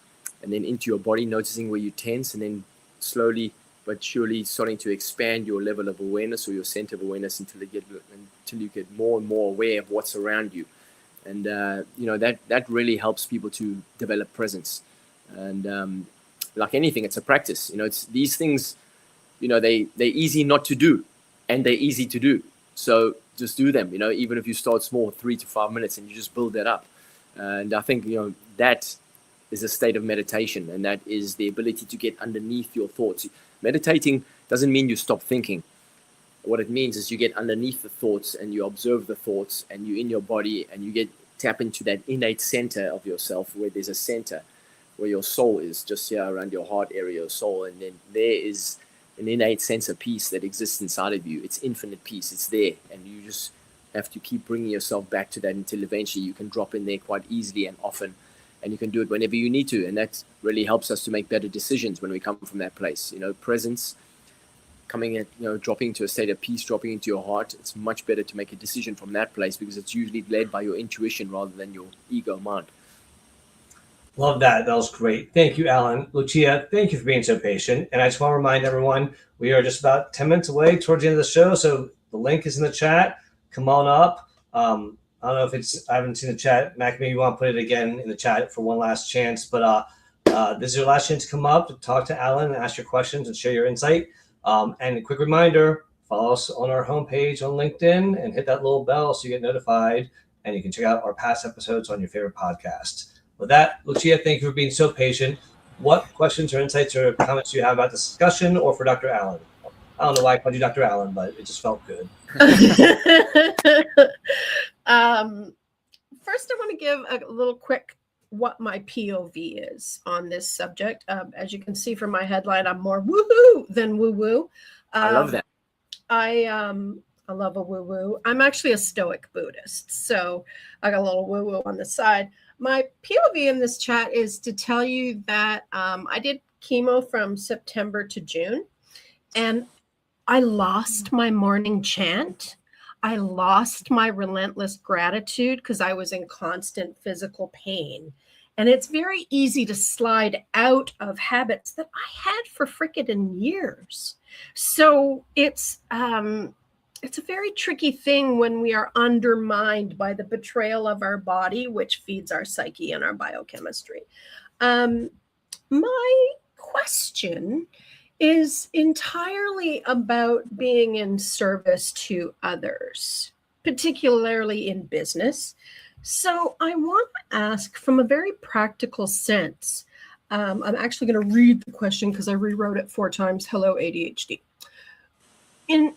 and then into your body, noticing where you tense, and then slowly but surely starting to expand your level of awareness, or your center of awareness, until you get more and more aware of what's around you. And, that really helps people to develop presence. And like anything, it's a practice. It's these things, they're easy not to do, and they're easy to do. So just do them, even if you start small, 3 to 5 minutes, and you just build that up. And I think, that is a state of meditation, and that is the ability to get underneath your thoughts. Meditating doesn't mean you stop thinking. What it means is you get underneath the thoughts and you observe the thoughts, and you're in your body, and you tap into that innate center of yourself, where there's a center where your soul is, just here around your heart area, your soul. And then there is an innate sense of peace that exists inside of you. It's infinite peace. It's there. And you just have to keep bringing yourself back to that until eventually you can drop in there quite easily and often. And you can do it whenever you need to. And that really helps us to make better decisions when we come from that place. Presence, coming at, dropping to a state of peace, dropping into your heart. It's much better to make a decision from that place, because it's usually led by your intuition rather than your ego mind. Love that. That was great. Thank you, Allan. Lucia, thank you for being so patient. And I just want to remind everyone, we are just about 10 minutes away towards the end of the show. So the link is in the chat. Come on up. I don't know if I haven't seen the chat. Mac, maybe you want to put it again in the chat for one last chance. But this is your last chance to come up, to talk to Allan, and ask your questions and share your insight. And a quick reminder, follow us on our homepage on LinkedIn and hit that little bell so you get notified. And you can check out our past episodes on your favorite podcast. With that, Lucia, thank you for being so patient. What questions or insights or comments do you have about this discussion or for Dr. Allan? I don't know why I called you Dr. Allan, but it just felt good. First, I want to give a little quick what my POV is on this subject. As you can see from my headline, I'm more woohoo than woo-woo. I love that. I love a woo-woo. I'm actually a Stoic Buddhist, so I got a little woo-woo on the side. My POV in this chat is to tell you that I did chemo from September to June, and I lost my morning chant. I lost my relentless gratitude because I was in constant physical pain. And it's very easy to slide out of habits that I had for frickin' years. So it's a very tricky thing when we are undermined by the betrayal of our body, which feeds our psyche and our biochemistry. My question is entirely about being in service to others, particularly in business. So I want to ask from a very practical sense. I'm actually going to read the question because I rewrote it 4 times. Hello, ADHD. In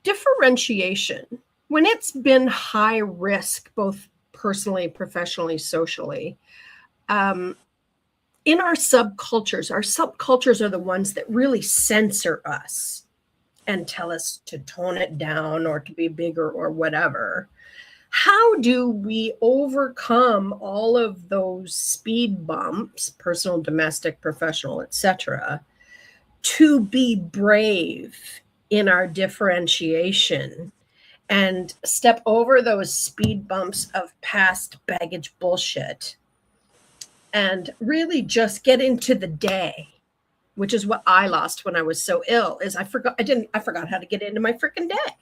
differentiation, when it's been high risk, both personally, professionally, socially, in our subcultures are the ones that really censor us and tell us to tone it down or to be bigger or whatever. How do we overcome all of those speed bumps, personal, domestic, professional, etc., to be brave in our differentiation and step over those speed bumps of past baggage bullshit and really just get into the day, which is what I lost when I was so ill, is I forgot how to get into my freaking day.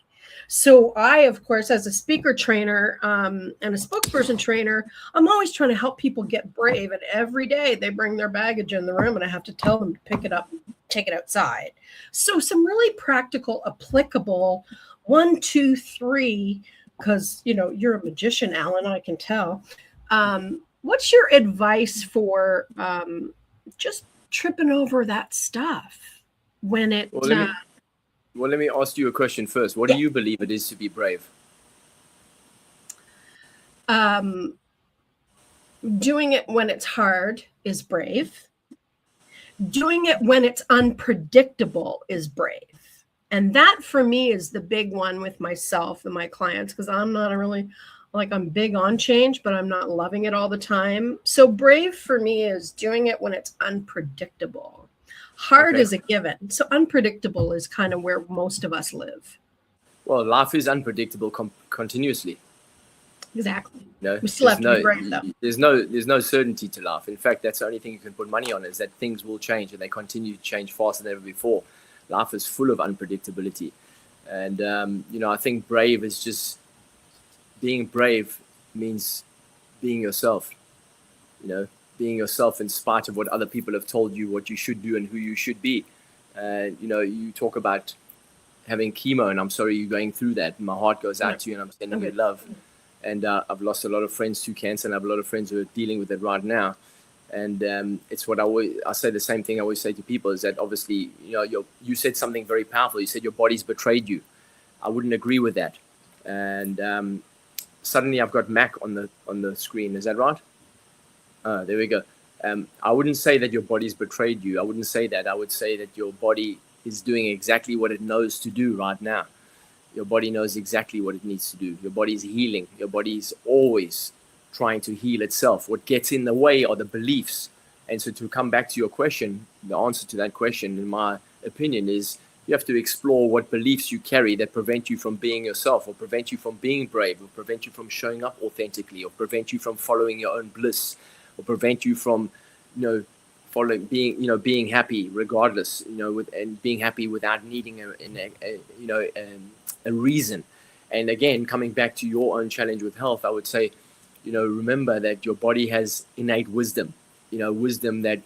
So I, of course, as a speaker trainer and a spokesperson trainer, I'm always trying to help people get brave. And every day they bring their baggage in the room and I have to tell them to pick it up, take it outside. So some really practical, applicable 1, 2, 3, because, you're a magician, Allan, I can tell. What's your advice for just tripping over that stuff when it... Well, let me ask you a question first. What do you believe it is to be brave? Doing it when it's hard is brave. Doing it when it's unpredictable is brave. And that for me is the big one with myself and my clients, because I'm not I'm big on change, but I'm not loving it all the time. So brave for me is doing it when it's unpredictable. Hard is a given. So unpredictable is kind of where most of us live. Well, life is unpredictable continuously. Exactly. We still have to be brave, though. There's no certainty to life. In fact, that's the only thing you can put money on, is that things will change, and they continue to change faster than ever before. Life is full of unpredictability. And, I think brave is just... Being brave means being yourself, being yourself in spite of what other people have told you what you should do and who you should be. You talk about having chemo, and I'm sorry you're going through that. My heart goes out to you, and I'm sending you love. And I've lost a lot of friends to cancer, and I have a lot of friends who are dealing with it right now. And it's what I say the same thing I always say to people, is that obviously, you said something very powerful. You said your body's betrayed you. I wouldn't agree with that. And suddenly I've got Mac on the screen. Is that right? There we go. I wouldn't say that your body's betrayed you. I wouldn't say that. I would say that your body is doing exactly what it knows to do right now. Your body knows exactly what it needs to do. Your body is healing. Your body is always trying to heal itself. What gets in the way are the beliefs. And so to come back to your question, the answer to that question, in my opinion, is you have to explore what beliefs you carry that prevent you from being yourself, or prevent you from being brave, or prevent you from showing up authentically, or prevent you from following your own bliss, or prevent you from, being happy regardless, and being happy without needing a reason. And again, coming back to your own challenge with health, I would say, remember that your body has innate wisdom, wisdom that,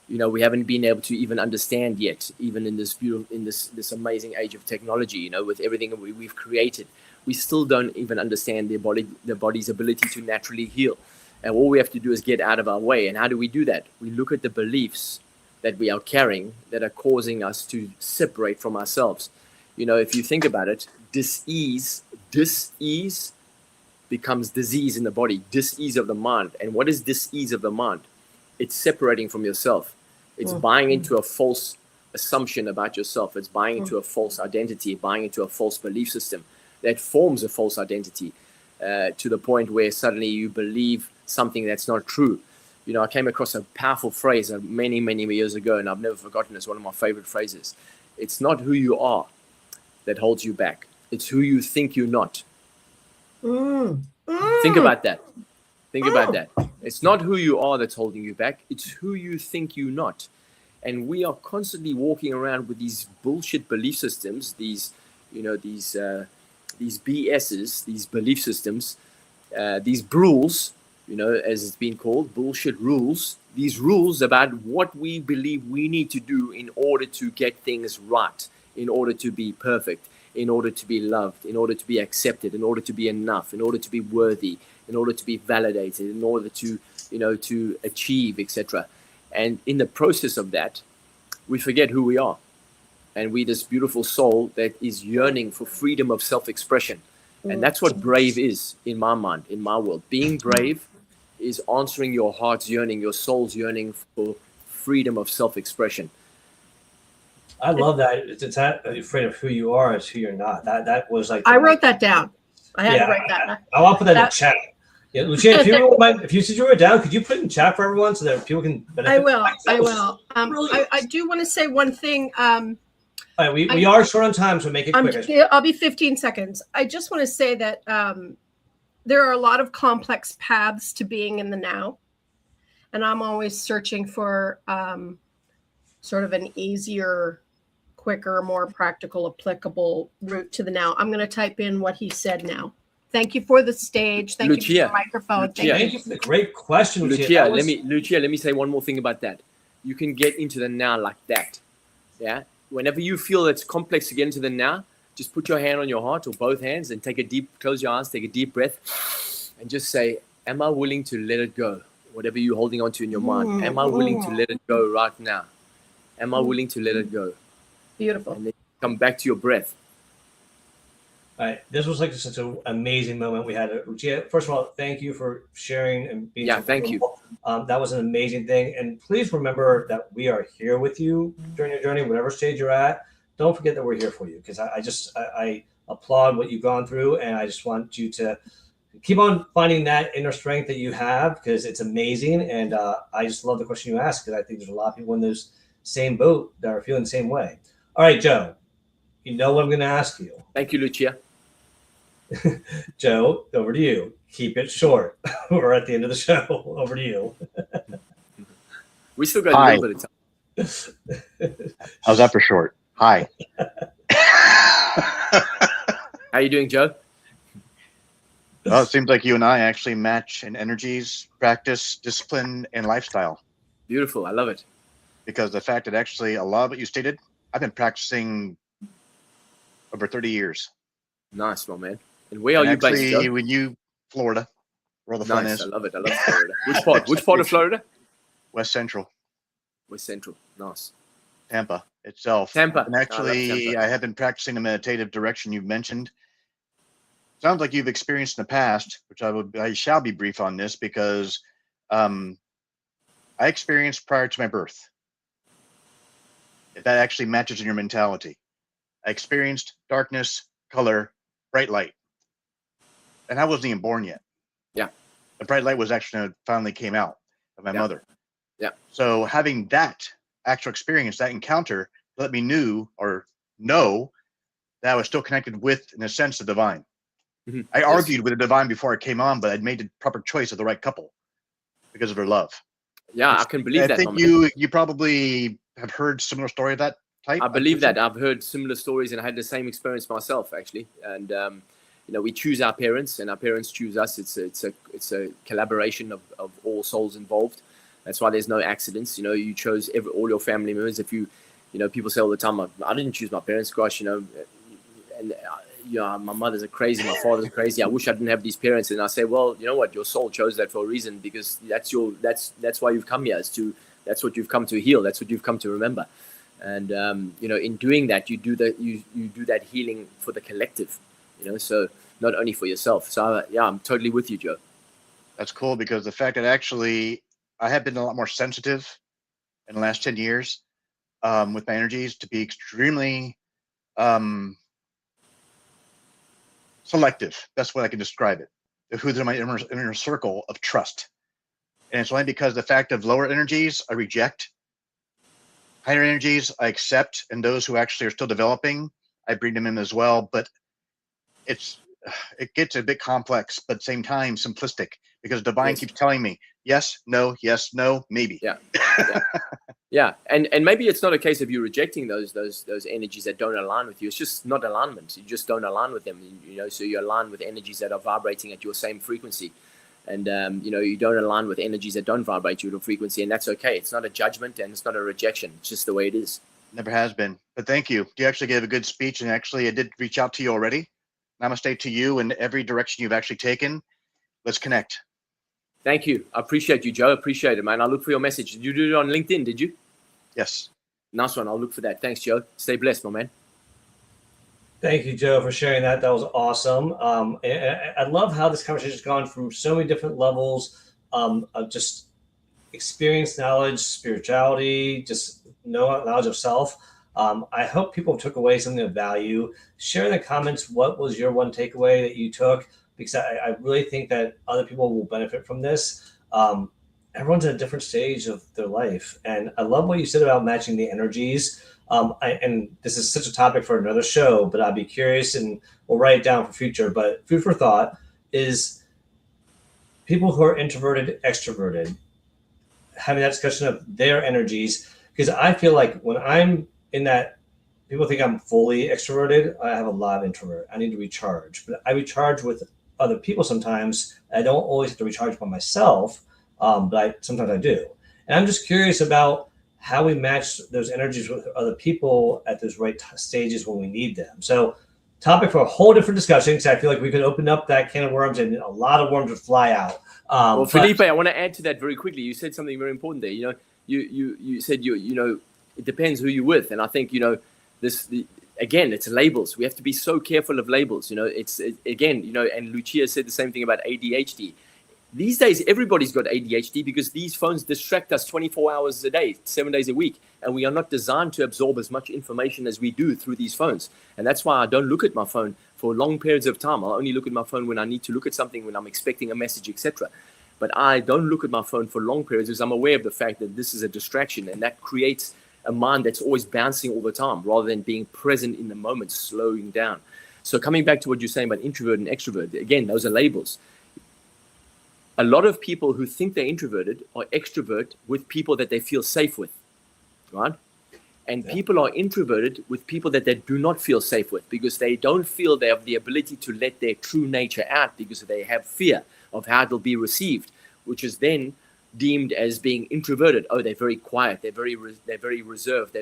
we haven't been able to even understand yet, even in this amazing age of technology, with everything that we've created. We still don't even understand their body's ability to naturally heal. And all we have to do is get out of our way. And how do we do that? We look at the beliefs that we are carrying that are causing us to separate from ourselves. If you think about it, dis-ease becomes disease in the body, dis-ease of the mind. And what is dis-ease of the mind? It's separating from yourself. It's buying into a false assumption about yourself. It's buying into a false identity, buying into a false belief system that forms a false identity to the point where suddenly you believe something that's not true. I came across a powerful phrase many, many years ago, and I've never forgotten it. It's one of my favorite phrases. It's not who you are that holds you back. It's who you think you're not. Think about that. Think about that. It's not who you are that's holding you back. It's who you think you're not. And we are constantly walking around with these bullshit belief systems, these BSs, these belief systems, these rules, as it's been called, bullshit rules, these rules about what we believe we need to do in order to get things right, in order to be perfect, in order to be loved, in order to be accepted, in order to be enough, in order to be worthy, in order to be validated, in order to, to achieve, etc. And in the process of that, we forget who we are. And we this beautiful soul that is yearning for freedom of self-expression. And that's what brave is in my mind, in my world. Being brave is answering your heart's yearning, your soul's yearning for freedom of self-expression. I love that. It's not afraid of who you are, it's who you're not. That was like I wrote that down. I had to write that down. I'll put that in the chat. Yeah, Lucia, if you said you were down, could you put it in chat for everyone so that people can benefit? I will. I do want to say one thing. All right, we are short on time, so make it quick. I'll be 15 seconds. I just want to say that there are a lot of complex paths to being in the now. And I'm always searching for sort of an easier, quicker, more practical, applicable route to the now. I'm going to type in what he said now. Thank you for the stage. Thank you for the microphone. Thank you for the great question, Lucia. Let me say one more thing about that. You can get into the now like that. Yeah. Whenever you feel it's complex to get into the now, just put your hand on your heart or both hands and close your eyes, take a deep breath and just say, am I willing to let it go? Whatever you're holding on to in your mind. Am I willing to let it go right now? Am I willing to let it go? Beautiful. And then come back to your breath. All right. This was like such an amazing moment we had. Lucia, first of all, thank you for sharing and being thank you. That was an amazing thing. And please remember that we are here with you during your journey, whatever stage you're at. Don't forget that we're here for you, because I applaud what you've gone through, and I just want you to keep on finding that inner strength that you have, because it's amazing. And I just love the question you asked, because I think there's a lot of people in this same boat that are feeling the same way. All right, Joe, you know what I'm going to ask you. Thank you, Lucia. Joe, over to you. Keep it short. We're at the end of the show. Over to you. We still got a little bit of time. How's that for short? Hi. How you doing, Joe? Well, it seems like you and I actually match in energies, practice, discipline, and lifestyle. Beautiful. I love it. Because the fact that actually a lot of what you stated, I've been practicing over 30 years. Nice, my man. And where are you based, Joe? When you, Florida, where the fun is. I love it. I love Florida. Which part? Which part of Florida? West Central. West Central. Nice. Tampa itself. Tampa. And actually, I have been practicing the meditative direction you've mentioned. Sounds like you've experienced in the past, which I shall be brief on this, because I experienced prior to my birth. If that actually matches in your mentality. I experienced darkness, color, bright light. And I wasn't even born yet. Yeah. The bright light was actually finally came out of my mother. Yeah. So having that actual experience, that encounter, let me know that I was still connected with, in a sense, the divine. Mm-hmm. I argued with the divine before I came on, but I'd made the proper choice of the right couple because of her love. Yeah, I can believe that. I think you probably have heard similar story of that type? I believe that. I've heard similar stories, and I had the same experience myself, actually. And we choose our parents, and our parents choose us. It's a collaboration of all souls involved. That's why there's no accidents. You chose all your family members. If people say all the time, I didn't choose my parents. Gosh, and my mother's crazy, my father's crazy. I wish I didn't have these parents. And I say, well, you know what? Your soul chose that for a reason, because that's why you've come here. That's what you've come to heal. That's what you've come to remember. And in doing that, you do that healing for the collective. So not only for yourself. So I'm totally with you, Joe. That's cool, because the fact that actually I have been a lot more sensitive in the last 10 years with my energies, to be extremely selective. That's what I can describe it. Who's in my inner circle of trust. And it's only because the fact of lower energies I reject, higher energies I accept, and those who actually are still developing, I bring them in as well. But it gets a bit complex, but at the same time simplistic, because divine keeps telling me yes, no, maybe. Yeah. And maybe it's not a case of you rejecting those energies that don't align with you. It's just not alignment. You just don't align with them. So you align with energies that are vibrating at your same frequency. And you don't align with energies that don't vibrate your frequency, and that's okay. It's not a judgment, and it's not a rejection. It's just the way it is. Never has been. But thank you. You actually gave a good speech, and actually I did reach out to you already. Namaste to you in every direction you've actually taken. Let's connect. Thank you. I appreciate you, Joe. I appreciate it, man. I'll look for your message. Did you do it on LinkedIn, did you? Yes. Nice one. I'll look for that. Thanks, Joe. Stay blessed, my man. Thank you, Joe, for sharing that. That was awesome. I love how this conversation has gone from so many different levels of just experience, knowledge, spirituality, just knowledge of self. I hope people took away something of value. Share in the comments what was your one takeaway that you took, because I really think that other people will benefit from this. Everyone's at a different stage of their life. And I love what you said about matching the energies. And this is such a topic for another show, but I'd be curious, and we'll write it down for future. But food for thought is people who are introverted, extroverted, having that discussion of their energies. Because I feel like when I'm in that, people think I'm fully extroverted. I have a lot of introvert. I need to recharge, but I recharge with other people sometimes. I don't always have to recharge by myself, but sometimes I do. And I'm just curious about how we match those energies with other people at those right stages when we need them. So topic for a whole different discussion, because I feel like we could open up that can of worms and a lot of worms would fly out. Well, Felipe, I want to add to that very quickly. You said something very important there. You said it depends who you're with. And I think, again, it's labels. We have to be so careful of labels. And Lucia said the same thing about ADHD. These days, everybody's got ADHD because these phones distract us 24 hours a day, 7 days a week. And we are not designed to absorb as much information as we do through these phones. And that's why I don't look at my phone for long periods of time. I'll only look at my phone when I need to look at something, when I'm expecting a message, etc. But I don't look at my phone for long periods because I'm aware of the fact that this is a distraction, and that creates a mind that's always bouncing all the time rather than being present in the moment, slowing down. So coming back to what you're saying about introvert and extrovert, again, those are labels. A lot of people who think they're introverted are extrovert with people that they feel safe with, right? And people are introverted with people that they do not feel safe with because they don't feel they have the ability to let their true nature out because they have fear of how it'll be received, which is then deemed as being introverted. Oh, they're very quiet. They're very reserved.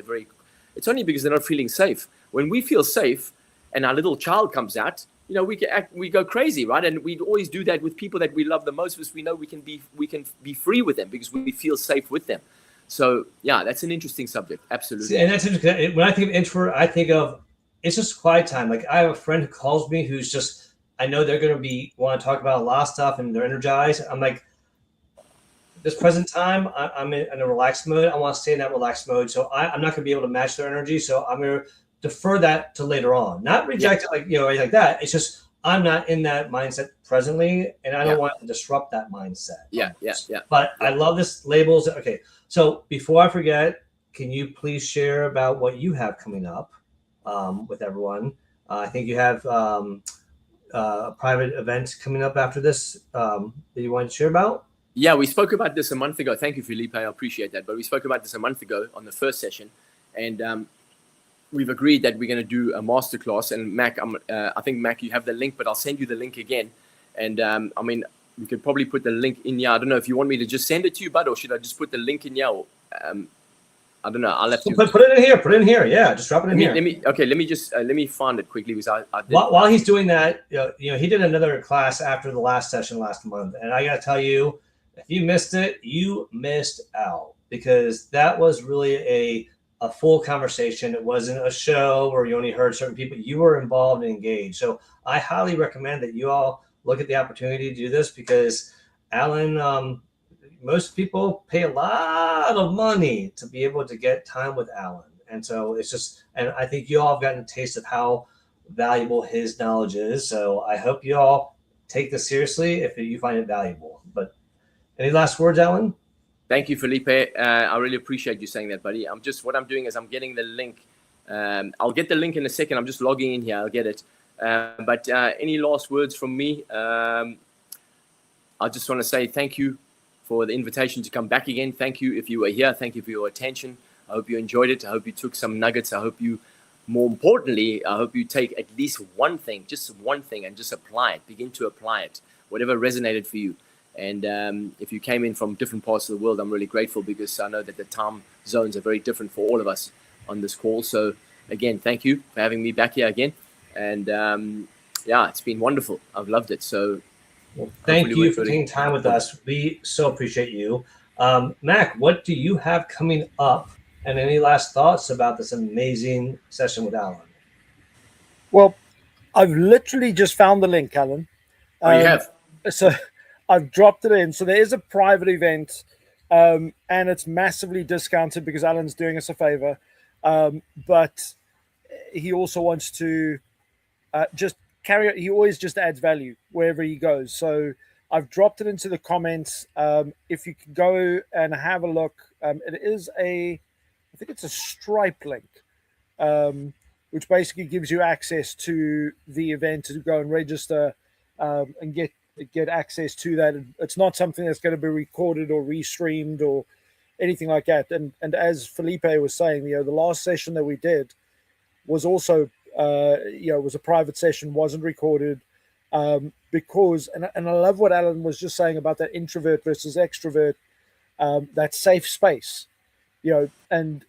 It's only because they're not feeling safe. When we feel safe and our little child comes out, we go crazy, right? And we always do that with people that we love the most because we know we can be free with them because we feel safe with them. So yeah, that's an interesting subject. Absolutely. And that's interesting. When I think of introvert, I think of it's just quiet time. Like I have a friend who calls me who's just, I know they're going to want to talk about a lot of stuff and they're energized. I'm like, this present time, I'm in a relaxed mode. I want to stay in that relaxed mode. So I'm not going to be able to match their energy. So I'm going to defer that to later on, not reject it, anything like that. It's just, I'm not in that mindset presently, and I don't want to disrupt that mindset. Yeah. But I love this labels. Okay. So before I forget, can you please share about what you have coming up with everyone? I think you have a private event coming up after this that you want to share about. Yeah, we spoke about this a month ago. Thank you, Felipe. I appreciate that. But we spoke about this a month ago on the first session. And we've agreed that we're going to do a masterclass. And Mac, I think Mac, you have the link, but I'll send you the link again. And I mean, we could probably put the link in here. I don't know if you want me to just send it to you, bud, or should I just put the link in here? I don't know. I'll have to put it in here. Put it in here. Yeah, just drop it in here. Let me find it quickly because I did. While he's doing that, he did another class after the last session last month, and I got to tell you, if you missed it, you missed out, because that was really a full conversation. It wasn't a show where you only heard certain people. You were involved and engaged. So I highly recommend that you all look at the opportunity to do this, because Allan, most people pay a lot of money to be able to get time with Allan. And so it's just, and I think you all have gotten a taste of how valuable his knowledge is. So I hope you all take this seriously if you find it valuable. But any last words, Allan? Thank you, Felipe. I really appreciate you saying that, buddy. What I'm doing is I'm getting the link. I'll get the link in a second. I'm just logging in here. I'll get it. But any last words from me? I just want to say thank you for the invitation to come back again. Thank you if you were here. Thank you for your attention. I hope you enjoyed it. I hope you took some nuggets. More importantly, I hope you take at least one thing, just one thing, and just apply it. Begin to apply it, whatever resonated for you. And if you came in from different parts of the world, I'm really grateful, because I know that the time zones are very different for all of us on this call. So again, thank you for having me back here again. And it's been wonderful. I've loved it. So thank you for taking time with us. We so appreciate you. Mac, what do you have coming up, and any last thoughts about this amazing session with Allan? Well, I've literally just found the link, Allan. You have? So I've dropped it in. So there is a private event, and it's massively discounted because Allan's doing us a favor. But he also wants to just carry it. He always just adds value wherever he goes. So I've dropped it into the comments. If you can go and have a look, it is I think it's a Stripe link, which basically gives you access to the event to go and register and get access to that. It's not something that's going to be recorded or restreamed or anything like that. And as Felipe was saying, the last session that we did was also was a private session, wasn't recorded, because and I love what Allan was just saying about that introvert versus extrovert, that safe space, and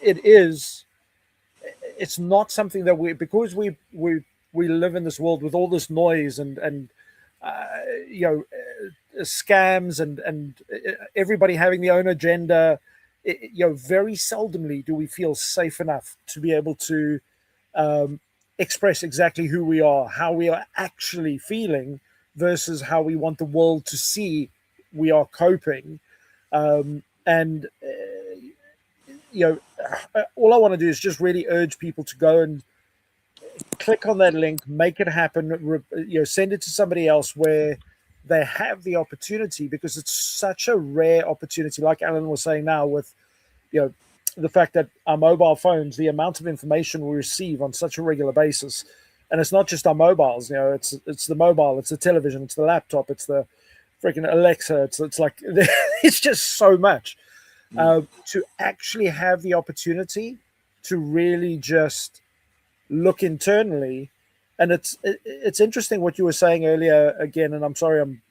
it's not something that because we live in this world with all this noise and scams and everybody having their own agenda. Very seldomly do we feel safe enough to be able to express exactly who we are, how we are actually feeling, versus how we want the world to see we are coping. All I want to do is just really urge people to go and click on that link, make it happen, send it to somebody else where they have the opportunity, because it's such a rare opportunity. Like Allan was saying now, with the fact that our mobile phones, the amount of information we receive on such a regular basis, and it's not just our mobiles, it's the mobile, it's the television, it's the laptop, it's the freaking Alexa, it's like it's just so much. To actually have the opportunity to really just look internally. And it's interesting what you were saying earlier again, and I'm sorry I'm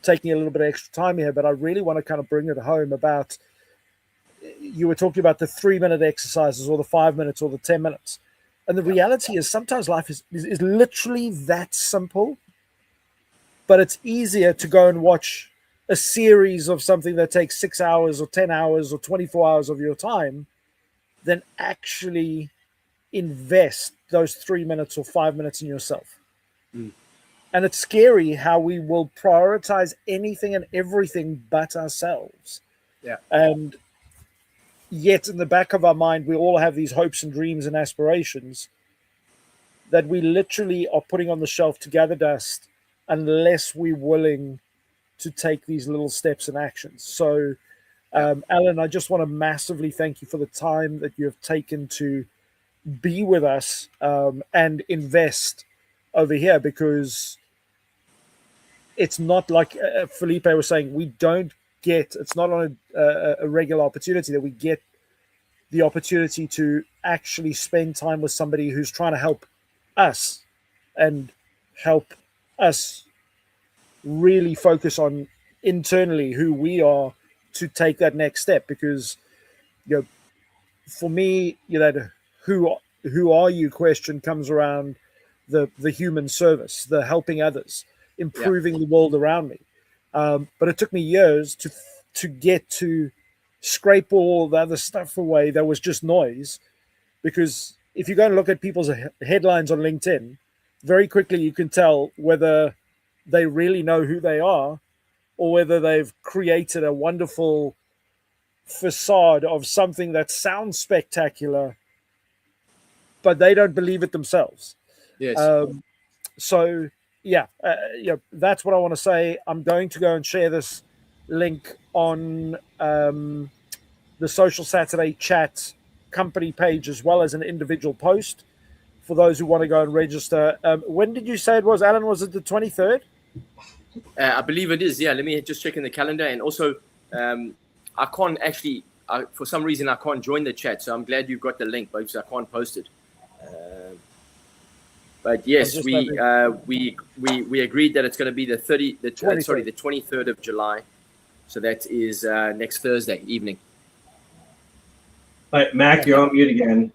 taking a little bit of extra time here, but I really want to kind of bring it home about, you were talking about the 3-minute exercises or the 5 minutes or the 10 minutes. And the reality is sometimes life is literally that simple, but it's easier to go and watch a series of something that takes 6 hours or 10 hours or 24 hours of your time than actually invest those 3 minutes or 5 minutes in yourself. And it's scary how we will prioritize anything and everything but ourselves. And yet in the back of our mind, we all have these hopes and dreams and aspirations that we literally are putting on the shelf to gather dust unless we're willing to take these little steps and actions. So Allan, I just want to massively thank you for the time that you have taken to be with us and invest over here, because it's not like Felipe was saying, it's not on a regular opportunity that we get the opportunity to actually spend time with somebody who's trying to help us and help us really focus on internally who we are to take that next step. Because, you know, for me, you know, the who are you question comes around the human service, the helping others, improving the world around me. But it took me years to get to scrape all the other stuff away that was just noise. Because if you go and look at people's headlines on LinkedIn, very quickly you can tell whether they really know who they are or whether they've created a wonderful facade of something that sounds spectacular, but they don't believe it themselves. Yes. So yeah, that's what I want to say. I'm going to go and share this link on the Social Saturday Chat company page as well as an individual post for those who want to go and register. When did you say it was, Alan? Was it the 23rd? I believe it is. Yeah, let me just check in the calendar. And also, I can't actually, for some reason, I can't join the chat. So I'm glad you've got the link, because I can't post it. But yes, we agreed that it's going to be the 23rd of July. So that is next Thursday evening. All right, Mac, you're on mute again.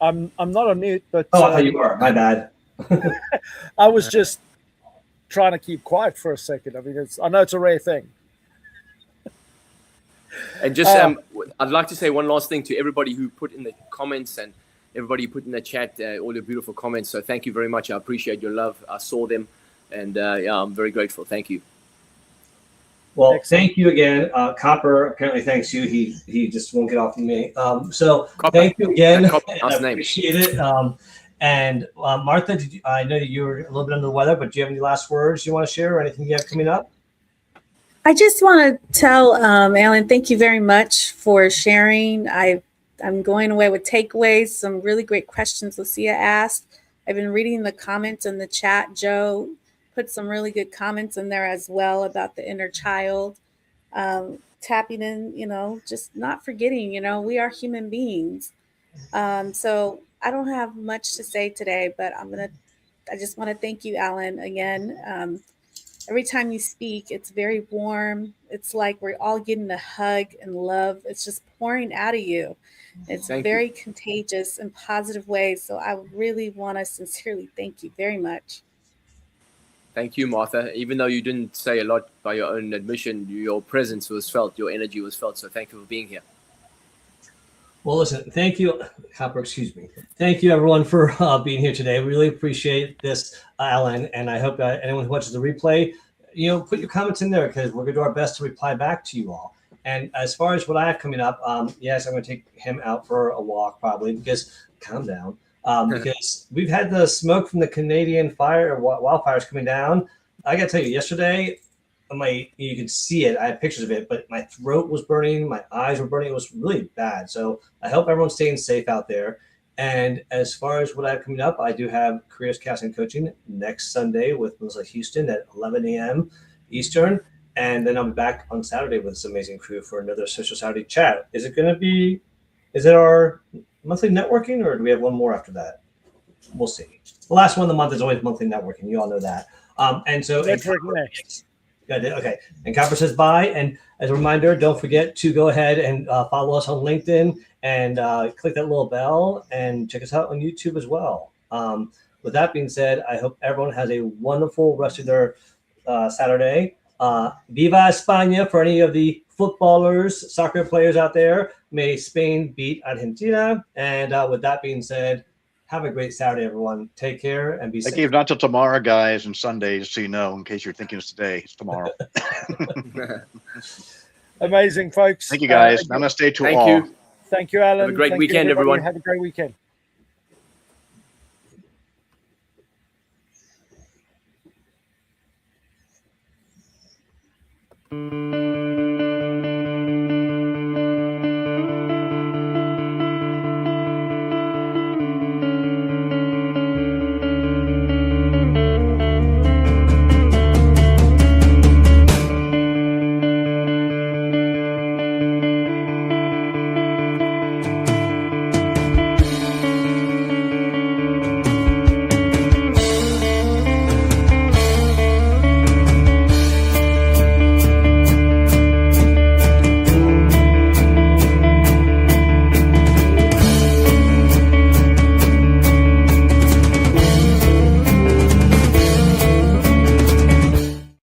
I'm not on mute, but I thought you were. My bad. I was just trying to keep quiet for a second. I mean, I know it's a rare thing. And just, I'd like to say one last thing to everybody who put in the comments and everybody who put in the chat, all your beautiful comments. So thank you very much. I appreciate your love. I saw them, and I'm very grateful. Thank you. Well, thank you again. Copper apparently thanks you. He just won't get off of me. So Copper. Thank you again. I appreciate it. And Martha, I know you were a little bit under the weather, but do you have any last words you want to share or anything you have coming up? I just want to tell Allan, thank you very much for sharing. I'm going away with takeaways, some really great questions Lucia asked. I've been reading the comments in the chat. Joe put some really good comments in there as well about the inner child. Tapping in, just not forgetting, we are human beings. So I don't have much to say today, but I just want to thank you, Allan, again. Every time you speak, it's very warm. It's like we're all getting a hug and love. It's just pouring out of you. It's very contagious in positive ways. So I really want to sincerely thank you very much. Thank you, Martha. Even though you didn't say a lot by your own admission, your presence was felt, your energy was felt. So thank you for being here. Well, listen, thank you, Copper, excuse me. Thank you, everyone, for being here today. We really appreciate this, Allan, and I hope anyone who watches the replay, put your comments in there because we're going to do our best to reply back to you all. And as far as what I have coming up, yes, I'm going to take him out for a walk probably because, calm down, because we've had the smoke from the Canadian wildfires coming down. I got to tell you, yesterday, you could see it. I have pictures of it, but my throat was burning, my eyes were burning. It was really bad. So I hope everyone's staying safe out there. And as far as what I have coming up, I do have Careers Casting Coaching next Sunday with Melissa Houston at 11 a.m. Eastern. And then I'll be back on Saturday with this amazing crew for another Social Saturday chat. Is it our monthly networking or do we have one more after that? We'll see. The last one of the month is always monthly networking. You all know that. And so next. Okay. And Copper says bye. And as a reminder, don't forget to go ahead and follow us on LinkedIn and click that little bell and check us out on YouTube as well. With that being said, I hope everyone has a wonderful rest of their Saturday. Viva España for any of the footballers, soccer players out there. May Spain beat Argentina. And with that being said, have a great Saturday, everyone. Take care and be safe. I gave not till tomorrow, guys, and Sundays, so you know, in case you're thinking it's today, it's tomorrow. Amazing, folks. Thank you, guys. Namaste to all. Thank you. Thank you, Allan. Have a great weekend, everyone. Have a great weekend.